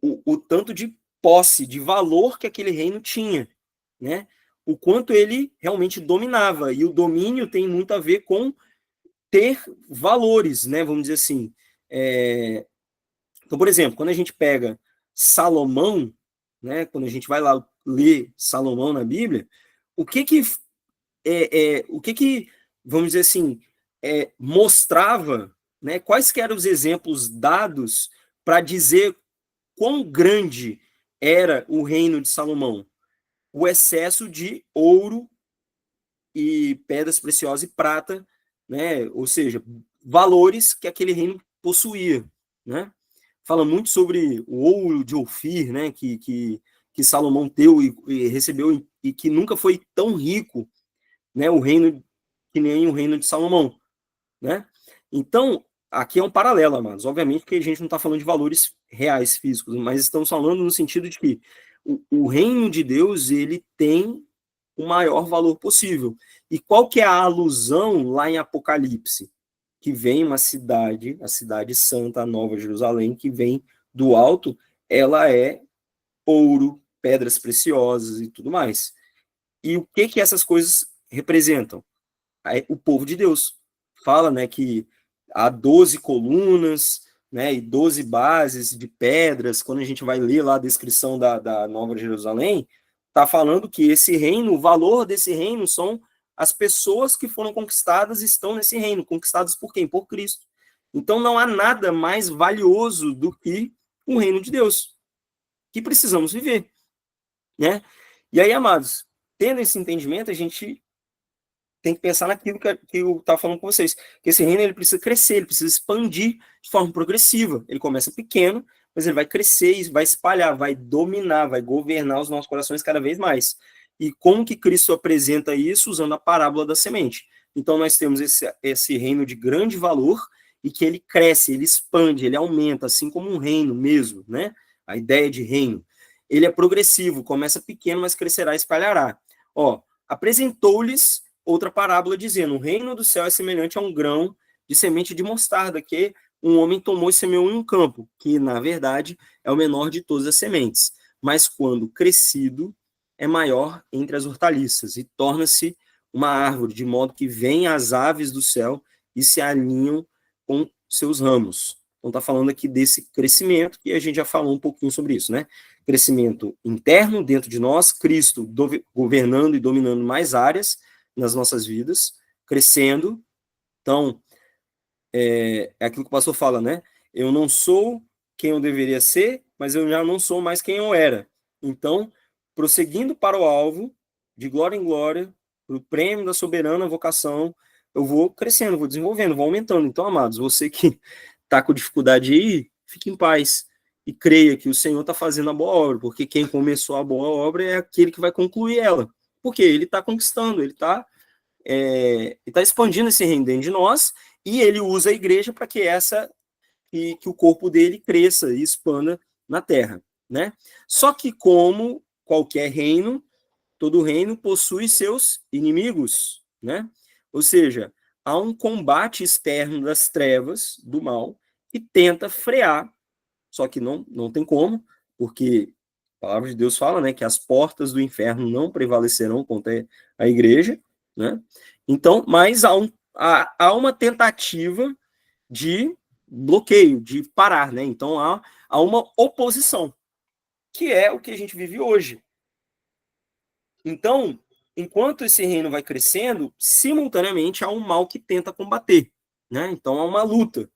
O tanto de posse, de valor que aquele reino tinha, né? O quanto ele realmente dominava. E o domínio tem muito a ver com ter valores, né? Vamos dizer assim. Então, por exemplo, quando a gente pega Salomão, né? Quando a gente vai lá ler Salomão na Bíblia, o que vamos dizer assim, mostrava, né? Quais que eram os exemplos dados para dizer quão grande era o reino de Salomão? O excesso de ouro e pedras preciosas e prata, né? Ou seja, valores que aquele reino possuía, né? Fala muito sobre o ouro de Ofir, né? Que Salomão teve e recebeu e que nunca foi tão rico, né? O reino que nem o reino de Salomão. né? Então, aqui é um paralelo, amados. Obviamente que a gente não está falando de valores reais, físicos, mas estamos falando no sentido de que o reino de Deus, ele tem o maior valor possível. E qual que é a alusão lá em Apocalipse? Que vem uma cidade, a cidade santa, a Nova Jerusalém, que vem do alto, ela é ouro, pedras preciosas e tudo mais. E o que que essas coisas representam? O povo de Deus. Fala, né, que há 12 colunas, né, e 12 bases de pedras. Quando a gente vai ler lá a descrição da Nova Jerusalém, está falando que esse reino, o valor desse reino são as pessoas que foram conquistadas e estão nesse reino. Conquistadas por quem? Por Cristo. Então não há nada mais valioso do que o reino de Deus, que precisamos viver, né? E aí, amados, tendo esse entendimento, a gente tem que pensar naquilo que eu estava falando com vocês. Que esse reino ele precisa crescer, ele precisa expandir de forma progressiva. Ele começa pequeno, mas ele vai crescer e vai espalhar, vai dominar, vai governar os nossos corações cada vez mais. E como que Cristo apresenta isso? Usando a parábola da semente. Então nós temos esse reino de grande valor e que ele cresce, ele expande, ele aumenta, assim como um reino mesmo, né? A ideia de reino. Ele é progressivo, começa pequeno, mas crescerá e espalhará. Ó, apresentou-lhes outra parábola dizendo: o reino do céu é semelhante a um grão de semente de mostarda que um homem tomou e semeou em um campo, que na verdade é o menor de todas as sementes, mas quando crescido é maior entre as hortaliças e torna-se uma árvore, de modo que vêm as aves do céu e se alinham com seus ramos. Então está falando aqui desse crescimento, que a gente já falou um pouquinho sobre isso, né? Crescimento interno dentro de nós, Cristo governando e dominando mais áreas nas nossas vidas, crescendo. Então, é aquilo que o pastor fala, né? Eu não sou quem eu deveria ser, mas eu já não sou mais quem eu era. Então, prosseguindo para o alvo, de glória em glória, para o prêmio da soberana vocação, eu vou crescendo, vou desenvolvendo, vou aumentando. Então, amados, você que está com dificuldade aí, fique em paz e creia que o Senhor está fazendo a boa obra, porque quem começou a boa obra é aquele que vai concluir ela. Porque ele está conquistando, ele está expandindo esse reino dentro de nós, e ele usa a igreja para que o corpo dele cresça e expanda na terra, né? Só que como qualquer reino, todo reino possui seus inimigos, né? Ou seja, há um combate externo das trevas, do mal, que tenta frear, só que não tem como, porque a palavra de Deus fala, né, que as portas do inferno não prevalecerão contra a igreja, né? Então, mas há uma tentativa de bloqueio, de parar, né? Então há uma oposição, que é o que a gente vive hoje. Então, enquanto esse reino vai crescendo, simultaneamente há um mal que tenta combater, né? Então há uma luta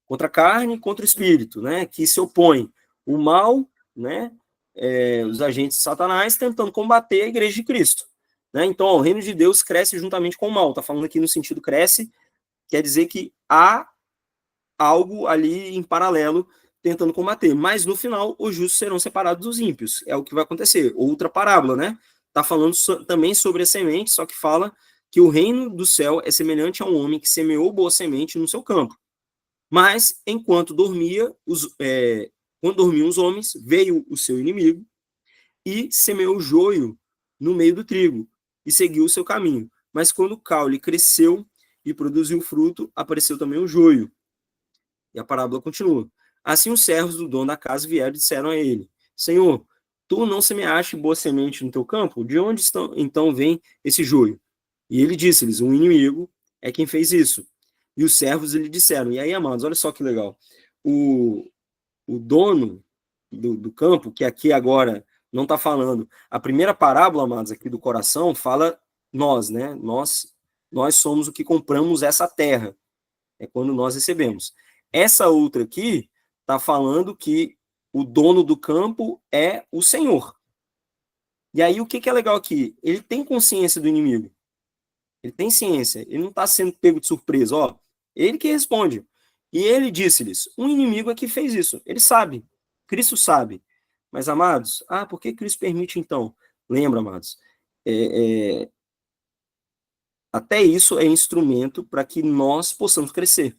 contra a carne, contra o espírito, né? Que se opõe o mal, né? Os agentes de Satanás tentando combater a igreja de Cristo, né? Então, ó, o reino de Deus cresce juntamente com o mal. Tá falando aqui no sentido cresce, quer dizer que há algo ali em paralelo tentando combater. Mas no final, os justos serão separados dos ímpios. É o que vai acontecer. Outra parábola, né? Tá falando também sobre a semente, só que fala que o reino do céu é semelhante a um homem que semeou boa semente no seu campo. Mas, enquanto quando dormiam os homens, veio o seu inimigo e semeou joio no meio do trigo e seguiu o seu caminho. Mas quando o caule cresceu e produziu fruto, apareceu também o joio. E a parábola continua. Assim os servos do dono da casa vieram e disseram a ele: Senhor, tu não semeaste boa semente no teu campo? De onde então vem esse joio? E ele disse-lhes: um inimigo é quem fez isso. E os servos lhe disseram: e aí, amados, olha só que legal. O dono do campo, que aqui agora não está falando. A primeira parábola, amados, aqui do coração, fala nós, né? Nós somos o que compramos essa terra. É quando nós recebemos. Essa outra aqui está falando que o dono do campo é o Senhor. E aí o que é legal aqui? Ele tem consciência do inimigo. Ele tem ciência. Ele não está sendo pego de surpresa. Ó, ele que responde. E ele disse-lhes: um inimigo é que fez isso. Ele sabe. Cristo sabe. Mas, amados, por que Cristo permite então? Lembra, amados, até isso é instrumento para que nós possamos crescer.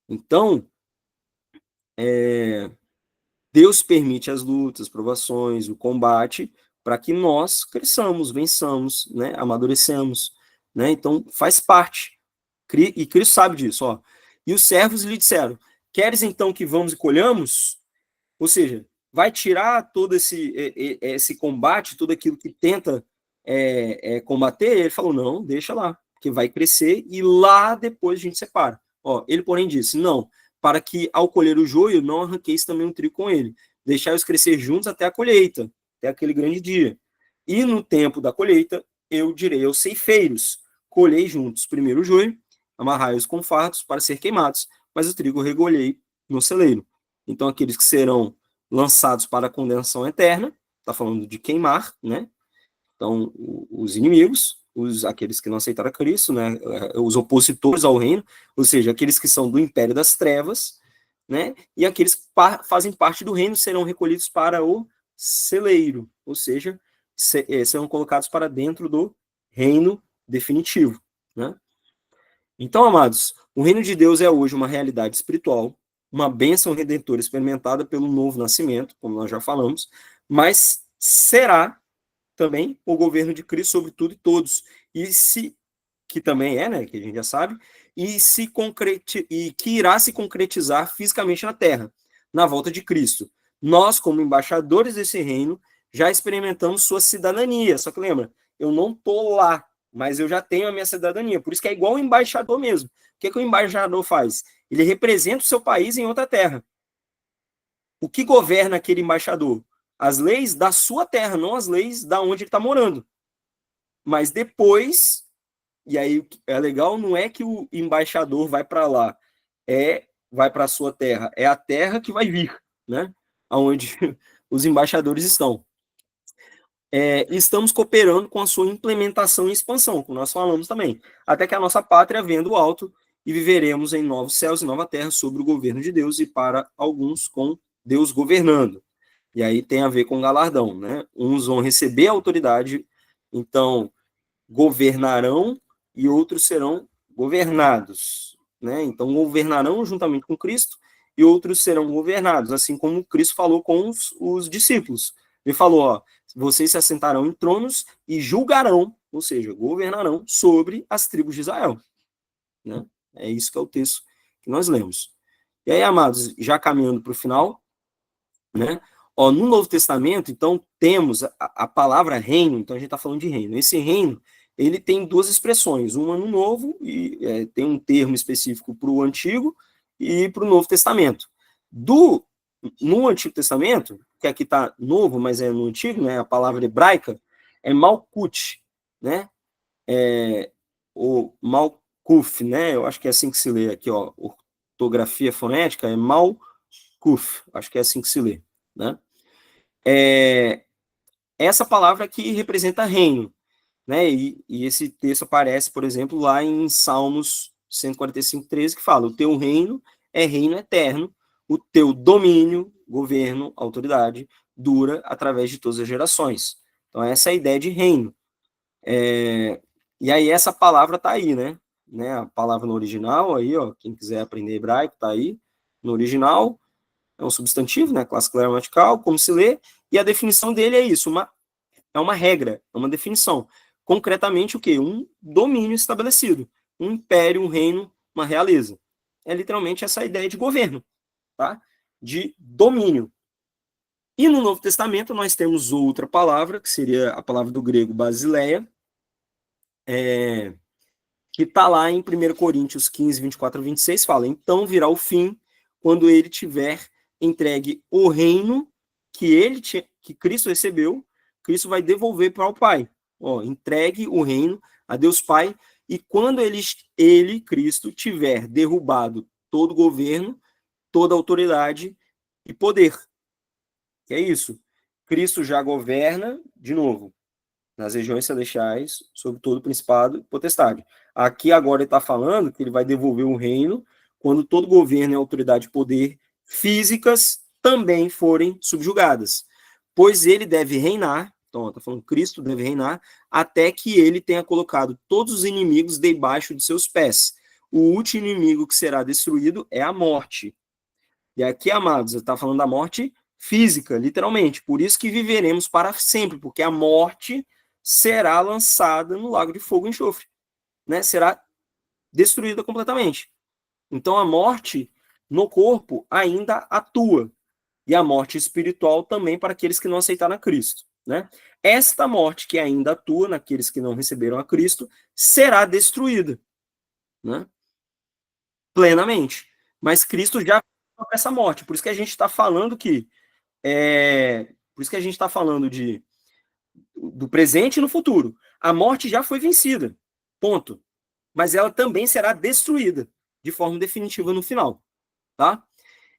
Então, Deus permite as lutas, provações, o combate, para que nós cresçamos, vençamos, né, amadurecemos, né? Então, faz parte. E Cristo sabe disso, ó. E os servos lhe disseram: queres então que vamos e colhamos? Ou seja, vai tirar todo esse combate, tudo aquilo que tenta combater? Ele falou: não, deixa lá, porque vai crescer e lá depois a gente separa. Ó, ele, porém, disse: não, para que ao colher o joio não arranqueis também um trigo com ele. Deixai-os crescer juntos até a colheita, até aquele grande dia. E no tempo da colheita, eu direi aos ceifeiros: colhei juntos primeiro o joio, amarrai-os com fardos para ser queimados, mas o trigo recolhei no celeiro. Então, aqueles que serão lançados para a condenação eterna, está falando de queimar, né? Então, os inimigos, aqueles que não aceitaram a Cristo, né? Os opositores ao reino, ou seja, aqueles que são do império das trevas, né? E aqueles que fazem parte do reino serão recolhidos para o celeiro, ou seja, serão colocados para dentro do reino definitivo, né? Então, amados, o reino de Deus é hoje uma realidade espiritual, uma bênção redentora experimentada pelo novo nascimento, como nós já falamos, mas será também o governo de Cristo sobre tudo e todos, que também né, que a gente já sabe, e que irá se concretizar fisicamente na terra, na volta de Cristo. Nós, como embaixadores desse reino, já experimentamos sua cidadania, só que lembra, eu não estou lá, mas eu já tenho a minha cidadania, por isso que é igual o embaixador mesmo. O que o embaixador faz? Ele representa o seu país em outra terra. O que governa aquele embaixador? As leis da sua terra, não as leis da onde ele está morando. Mas depois, e aí é legal, não é que o embaixador vai para lá, vai para a sua terra, é a terra que vai vir, né? Aonde os embaixadores estão. Estamos cooperando com a sua implementação e expansão, como nós falamos também, até que a nossa pátria venha do alto e viveremos em novos céus e nova terra sob o governo de Deus e para alguns com Deus governando. E aí tem a ver com galardão, né? Uns vão receber a autoridade, então governarão e outros serão governados, né? Então governarão juntamente com Cristo e outros serão governados, assim como Cristo falou com os discípulos. Ele falou, ó, vocês se assentarão em tronos e julgarão, ou seja, governarão sobre as tribos de Israel, né? É isso que é o texto que nós lemos. E aí, amados, já caminhando para o final, né? Ó, no Novo Testamento, então, temos a palavra reino, então a gente está falando de reino. Esse reino, ele tem duas expressões, uma no Novo, e tem um termo específico para o Antigo e para o Novo Testamento. No Antigo Testamento, que aqui está novo, mas é no Antigo, né, a palavra hebraica é Malkut, né? O Malkuf, né? Eu acho que é assim que se lê aqui, ó. Ortografia fonética é Malkuf, acho que é assim que se lê, né? Essa palavra aqui representa reino, né? E esse texto aparece, por exemplo, lá em Salmos 145:13, que fala: o teu reino é reino eterno, o teu domínio, governo, autoridade, dura através de todas as gerações. Então, essa é a ideia de reino. E aí, essa palavra está aí, né? A palavra no original, aí, ó, quem quiser aprender hebraico, está aí. No original, é um substantivo, né? Classe gramatical, como se lê, e a definição dele é isso, é uma regra, é uma definição. Concretamente, o quê? Um domínio estabelecido. Um império, um reino, uma realeza. É literalmente essa ideia de governo, tá? De domínio. E no Novo Testamento nós temos outra palavra, que seria a palavra do grego basileia, que está lá em 1 Coríntios 15, 24 a 26, fala: então virá o fim, quando ele tiver entregue o reino que Cristo recebeu, Cristo vai devolver para o Pai. Ó, entregue o reino a Deus Pai, e quando ele, Cristo, tiver derrubado todo o governo, toda a autoridade e poder. Que é isso. Cristo já governa, de novo, nas regiões celestiais, sobre todo o principado e potestade. Aqui agora ele está falando que ele vai devolver o reino quando todo governo e autoridade e poder físicas também forem subjugadas. Pois ele deve reinar Então, está falando Cristo deve reinar até que ele tenha colocado todos os inimigos debaixo de seus pés. O último inimigo que será destruído é a morte. E aqui, amados, está falando da morte física, literalmente. Por isso que viveremos para sempre, porque a morte será lançada no lago de fogo e enxofre, né? Será destruída completamente. Então, a morte no corpo ainda atua. E a morte espiritual também para aqueles que não aceitaram a Cristo, né? Esta morte que ainda atua naqueles que não receberam a Cristo será destruída, né? Plenamente. Mas Cristo já fez essa morte. Por isso que a gente está falando por isso que a gente está falando do presente e no futuro. A morte já foi vencida. Ponto. Mas ela também será destruída de forma definitiva no final, tá?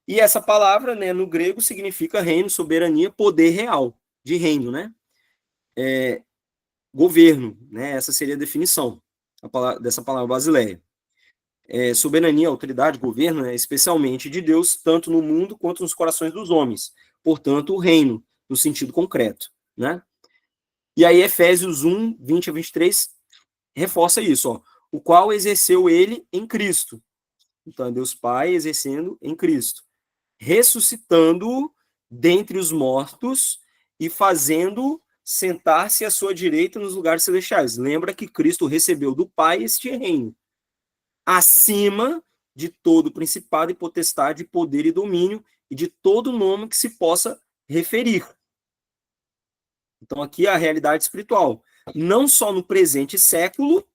E essa palavra, né, no grego significa reino, soberania, poder real, de reino, né? Governo, né? Essa seria a definição dessa palavra basileia. Soberania, autoridade, governo, né, especialmente de Deus, tanto no mundo quanto nos corações dos homens. Portanto, o reino, no sentido concreto, né? E aí, Efésios 1, 20 a 23, reforça isso, ó. O qual exerceu ele em Cristo. Então, é Deus Pai exercendo em Cristo. Ressuscitando-o dentre os mortos e fazendo sentar-se à sua direita nos lugares celestiais. Lembra que Cristo recebeu do Pai este reino, acima de todo principado e potestade, poder e domínio, e de todo nome que se possa referir. Então, aqui é a realidade espiritual. Não só no presente século,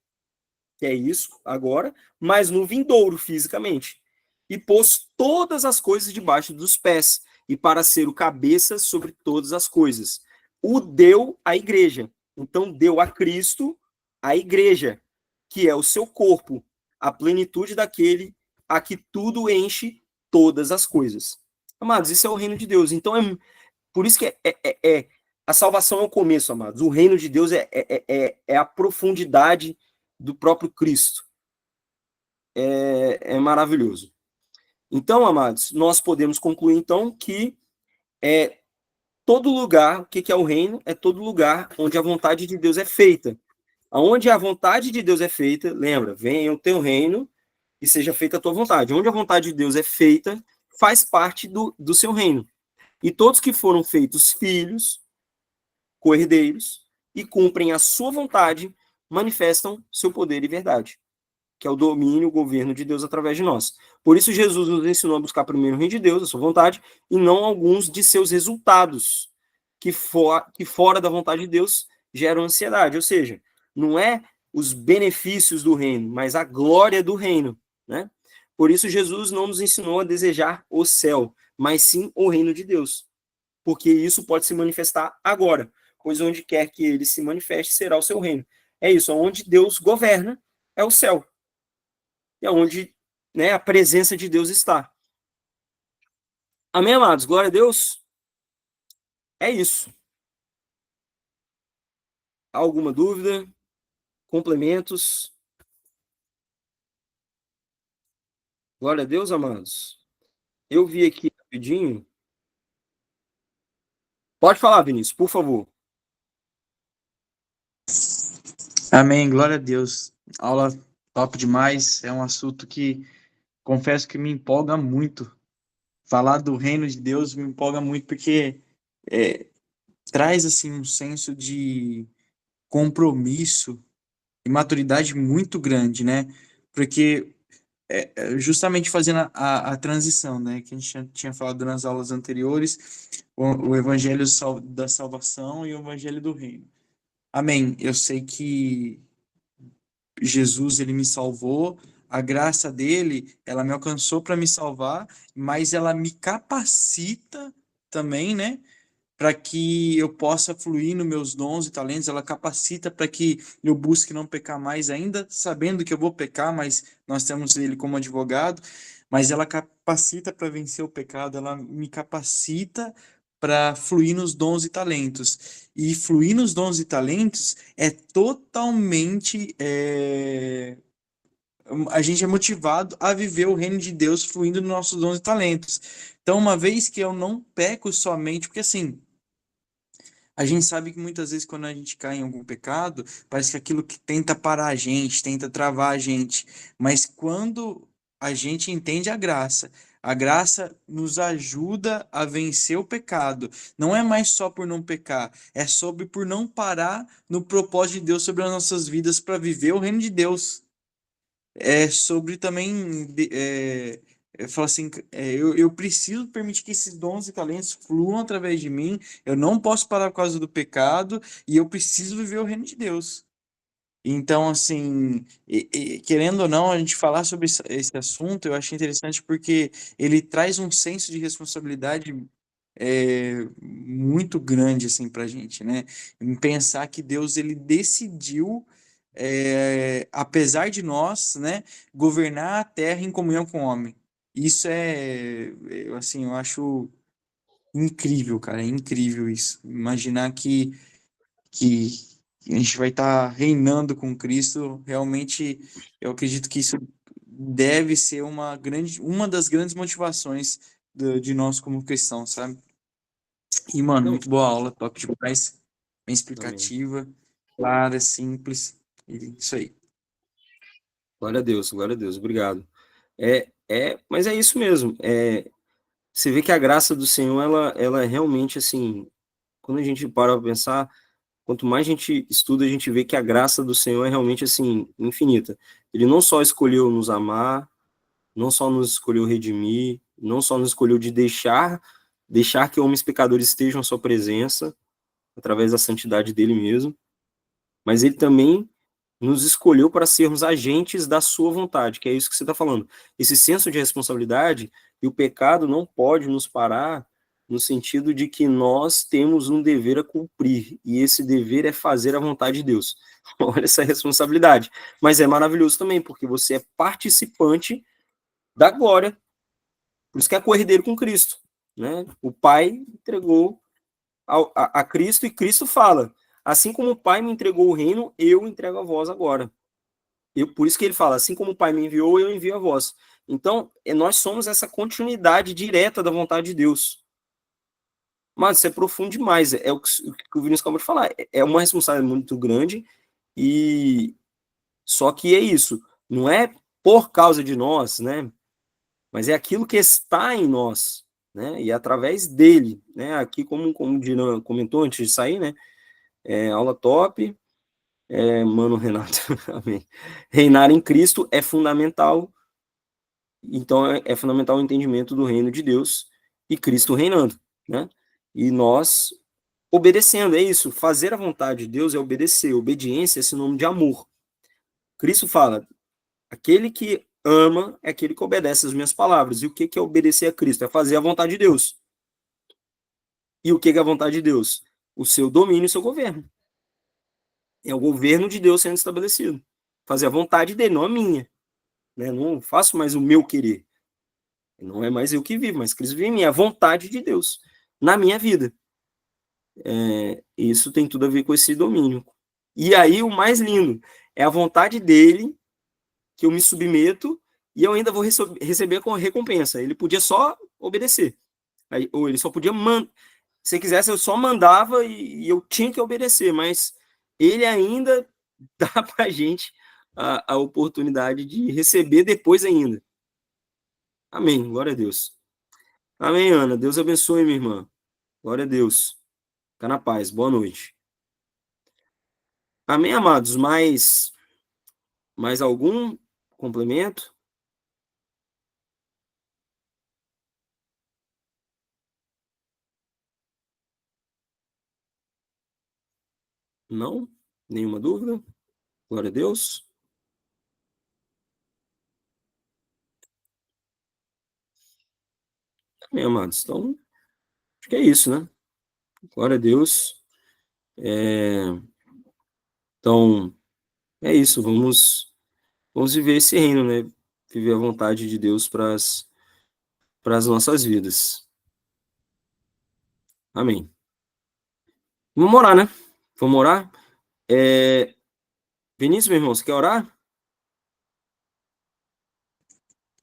que é isso agora, mas no vindouro, fisicamente. E pôs todas as coisas debaixo dos pés, e para ser o cabeça sobre todas as coisas. O deu à igreja. Então, deu a Cristo a igreja, que é o seu corpo, a plenitude daquele a que tudo enche todas as coisas. Amados, isso é o reino de Deus. Então, por isso que a salvação é o começo, amados. O reino de Deus é a profundidade do próprio Cristo. É maravilhoso. Então, amados, nós podemos concluir, então, que todo lugar, o que é o reino? É todo lugar onde a vontade de Deus é feita. Onde a vontade de Deus é feita, lembra, venha o teu reino e seja feita a tua vontade. Onde a vontade de Deus é feita, faz parte do seu reino. E todos que foram feitos filhos, co-herdeiros, e cumprem a sua vontade, manifestam seu poder e verdade, que é o domínio, o governo de Deus através de nós. Por isso, Jesus nos ensinou a buscar primeiro o reino de Deus, a sua vontade, e não alguns de seus resultados, que fora da vontade de Deus geram ansiedade. Ou seja, não é os benefícios do reino, mas a glória do reino, né? Por isso, Jesus não nos ensinou a desejar o céu, mas sim o reino de Deus, porque isso pode se manifestar agora, pois onde quer que ele se manifeste será o seu reino. É isso, onde Deus governa é o céu. É onde, né, a presença de Deus está. Amém, amados? Glória a Deus. É isso. Alguma dúvida? Complementos? Glória a Deus, amados. Eu vi aqui rapidinho. Pode falar, Vinícius, por favor. Amém, glória a Deus. Aula top demais. É um assunto que confesso que me empolga muito. Falar do reino de Deus me empolga muito porque traz assim um senso de compromisso e maturidade muito grande, né? Porque justamente fazendo a transição, né? Que a gente tinha falado nas aulas anteriores, o evangelho da salvação e o evangelho do reino. Amém. Eu sei que Jesus, ele me salvou, a graça dele, ela me alcançou para me salvar, mas ela me capacita também, né, para que eu possa fluir nos meus dons e talentos, ela capacita para que eu busque não pecar mais, ainda sabendo que eu vou pecar, mas nós temos ele como advogado, mas ela capacita para vencer o pecado, ela me capacita para fluir nos dons e talentos. E fluir nos dons e talentos é totalmente. A gente é motivado a viver o reino de Deus fluindo nos nossos dons e talentos. Então, uma vez que eu não peco somente, porque assim, A gente sabe que muitas vezes quando a gente cai em algum pecado, parece que aquilo que tenta parar a gente, tenta travar a gente. Mas quando a gente entende a graça nos ajuda a vencer o pecado. Não é mais só por não pecar, é sobre por não parar no propósito de Deus sobre as nossas vidas para viver o reino de Deus. É sobre também falar assim, eu preciso permitir que esses dons e talentos fluam através de mim. Eu não posso parar por causa do pecado e eu preciso viver o reino de Deus. Então, assim, querendo ou não, a gente falar sobre esse assunto, eu achei interessante porque ele traz um senso de responsabilidade muito grande assim para a gente, né? Em pensar que Deus ele decidiu, apesar de nós, né, governar a terra em comunhão com o homem. Isso assim, eu acho incrível, cara, é incrível isso. Imaginar que a gente vai estar reinando com Cristo, realmente, eu acredito que isso deve ser uma das grandes motivações de nós como cristãos, sabe? E, mano, Não, muito boa aula, top demais. Bem amém. explicativa, clara, simples. E isso aí. Glória a Deus, obrigado. Mas é isso mesmo. Você vê que a graça do Senhor, ela é realmente assim, quando a gente para pra pensar, quanto mais a gente estuda, a gente vê que a graça do Senhor é realmente assim, infinita. Ele não só escolheu nos amar, não só nos escolheu redimir, não só nos escolheu de deixar que homens pecadores estejam à sua presença, através da santidade dele mesmo, mas ele também nos escolheu para sermos agentes da sua vontade, que é isso que você está falando. Esse senso de responsabilidade e o pecado não pode nos parar no sentido de que nós temos um dever a cumprir, e esse dever é fazer a vontade de Deus. Olha essa responsabilidade. Mas é maravilhoso também, porque você é participante da glória. Por isso que é cordeiro com Cristo. Né? O Pai entregou a Cristo e Cristo fala: assim como o Pai me entregou o reino, eu entrego a vós agora. Por isso que ele fala: assim como o Pai me enviou, eu envio a vós. Então, nós somos essa continuidade direta da vontade de Deus. Mas isso é profundo demais. É o que o Vinícius acabou de falar. É uma responsabilidade muito grande. E só que é isso. Não é por causa de nós, né? Mas é aquilo que está em nós, né? E é através dele, né? Aqui, como o Dinan comentou antes de sair, né? Aula top. Mano Renato, amém. Reinar em Cristo é fundamental. Então, é fundamental o entendimento do reino de Deus e Cristo reinando, né? E nós obedecendo, é isso. Fazer a vontade de Deus é obedecer. Obediência é sinônimo de amor. Cristo fala: aquele que ama é aquele que obedece as minhas palavras. E o que é obedecer a Cristo? É fazer a vontade de Deus. E o que é a vontade de Deus? O seu domínio e o seu governo. É o governo de Deus sendo estabelecido. Fazer a vontade dele, não a minha. Né? Não faço mais o meu querer. Não é mais eu que vivo, mas Cristo vive em mim. É a vontade de Deus na minha vida. Isso tem tudo a ver com esse domínio. E aí, o mais lindo é a vontade dele que eu me submeto e eu ainda vou receber com recompensa. Ele podia só obedecer. Ou ele só podia mandar. Se quisesse, eu só mandava e eu tinha que obedecer, mas ele ainda dá para a gente a oportunidade de receber depois ainda. Amém. Glória a Deus. Amém, Ana. Deus abençoe, minha irmã. Glória a Deus. Fica na paz. Boa noite. Amém, amados. Mais algum complemento? Não? Nenhuma dúvida? Glória a Deus. Amém, amados. Então, acho que é isso, né? Glória a Deus. Então, é isso. Vamos viver esse reino, né? Viver a vontade de Deus para as nossas vidas. Amém. Vamos orar, né? Vamos orar? Vinícius, meu irmão, você quer orar?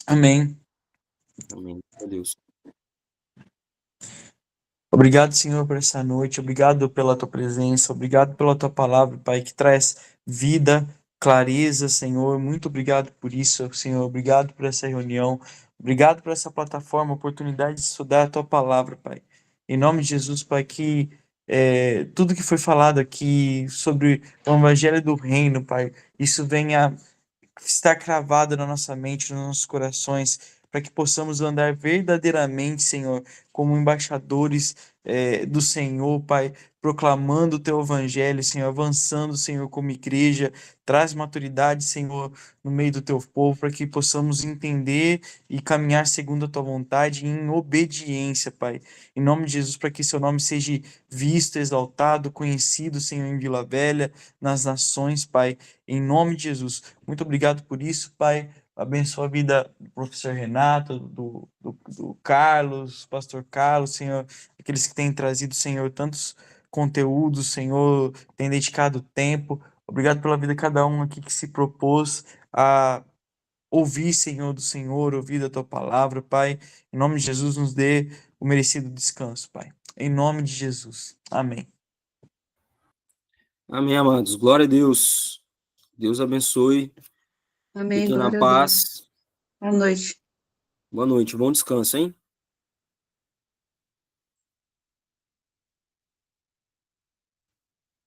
Amém. Amém. Meu Deus. Obrigado, Senhor, por essa noite. Obrigado pela tua presença. Obrigado pela tua palavra, Pai, que traz vida, clareza, Senhor. Muito obrigado por isso, Senhor. Obrigado por essa reunião. Obrigado por essa plataforma, oportunidade de estudar a tua palavra, Pai. Em nome de Jesus, Pai, que tudo que foi falado aqui sobre o Evangelho do Reino, Pai, isso venha estar cravado na nossa mente, nos nossos corações, para que possamos andar verdadeiramente, Senhor, como embaixadores do Senhor, Pai, proclamando o Teu Evangelho, Senhor, avançando, Senhor, como igreja, traz maturidade, Senhor, no meio do Teu povo, para que possamos entender e caminhar segundo a Tua vontade em obediência, Pai. Em nome de Jesus, para que Seu nome seja visto, exaltado, conhecido, Senhor, em Vila Velha, nas nações, Pai, em nome de Jesus. Muito obrigado por isso, Pai. Abençoa a vida do professor Renato, do Carlos, pastor Carlos, Senhor, aqueles que têm trazido, Senhor, tantos conteúdos, Senhor, têm dedicado tempo. Obrigado pela vida de cada um aqui que se propôs a ouvir, Senhor, do Senhor, ouvir da tua palavra, Pai. Em nome de Jesus, nos dê o merecido descanso, Pai. Em nome de Jesus. Amém. Amém, amados. Glória a Deus. Deus abençoe. Amém, Fiquem na glória a Deus. paz. Boa noite. Boa noite. Bom descanso, hein?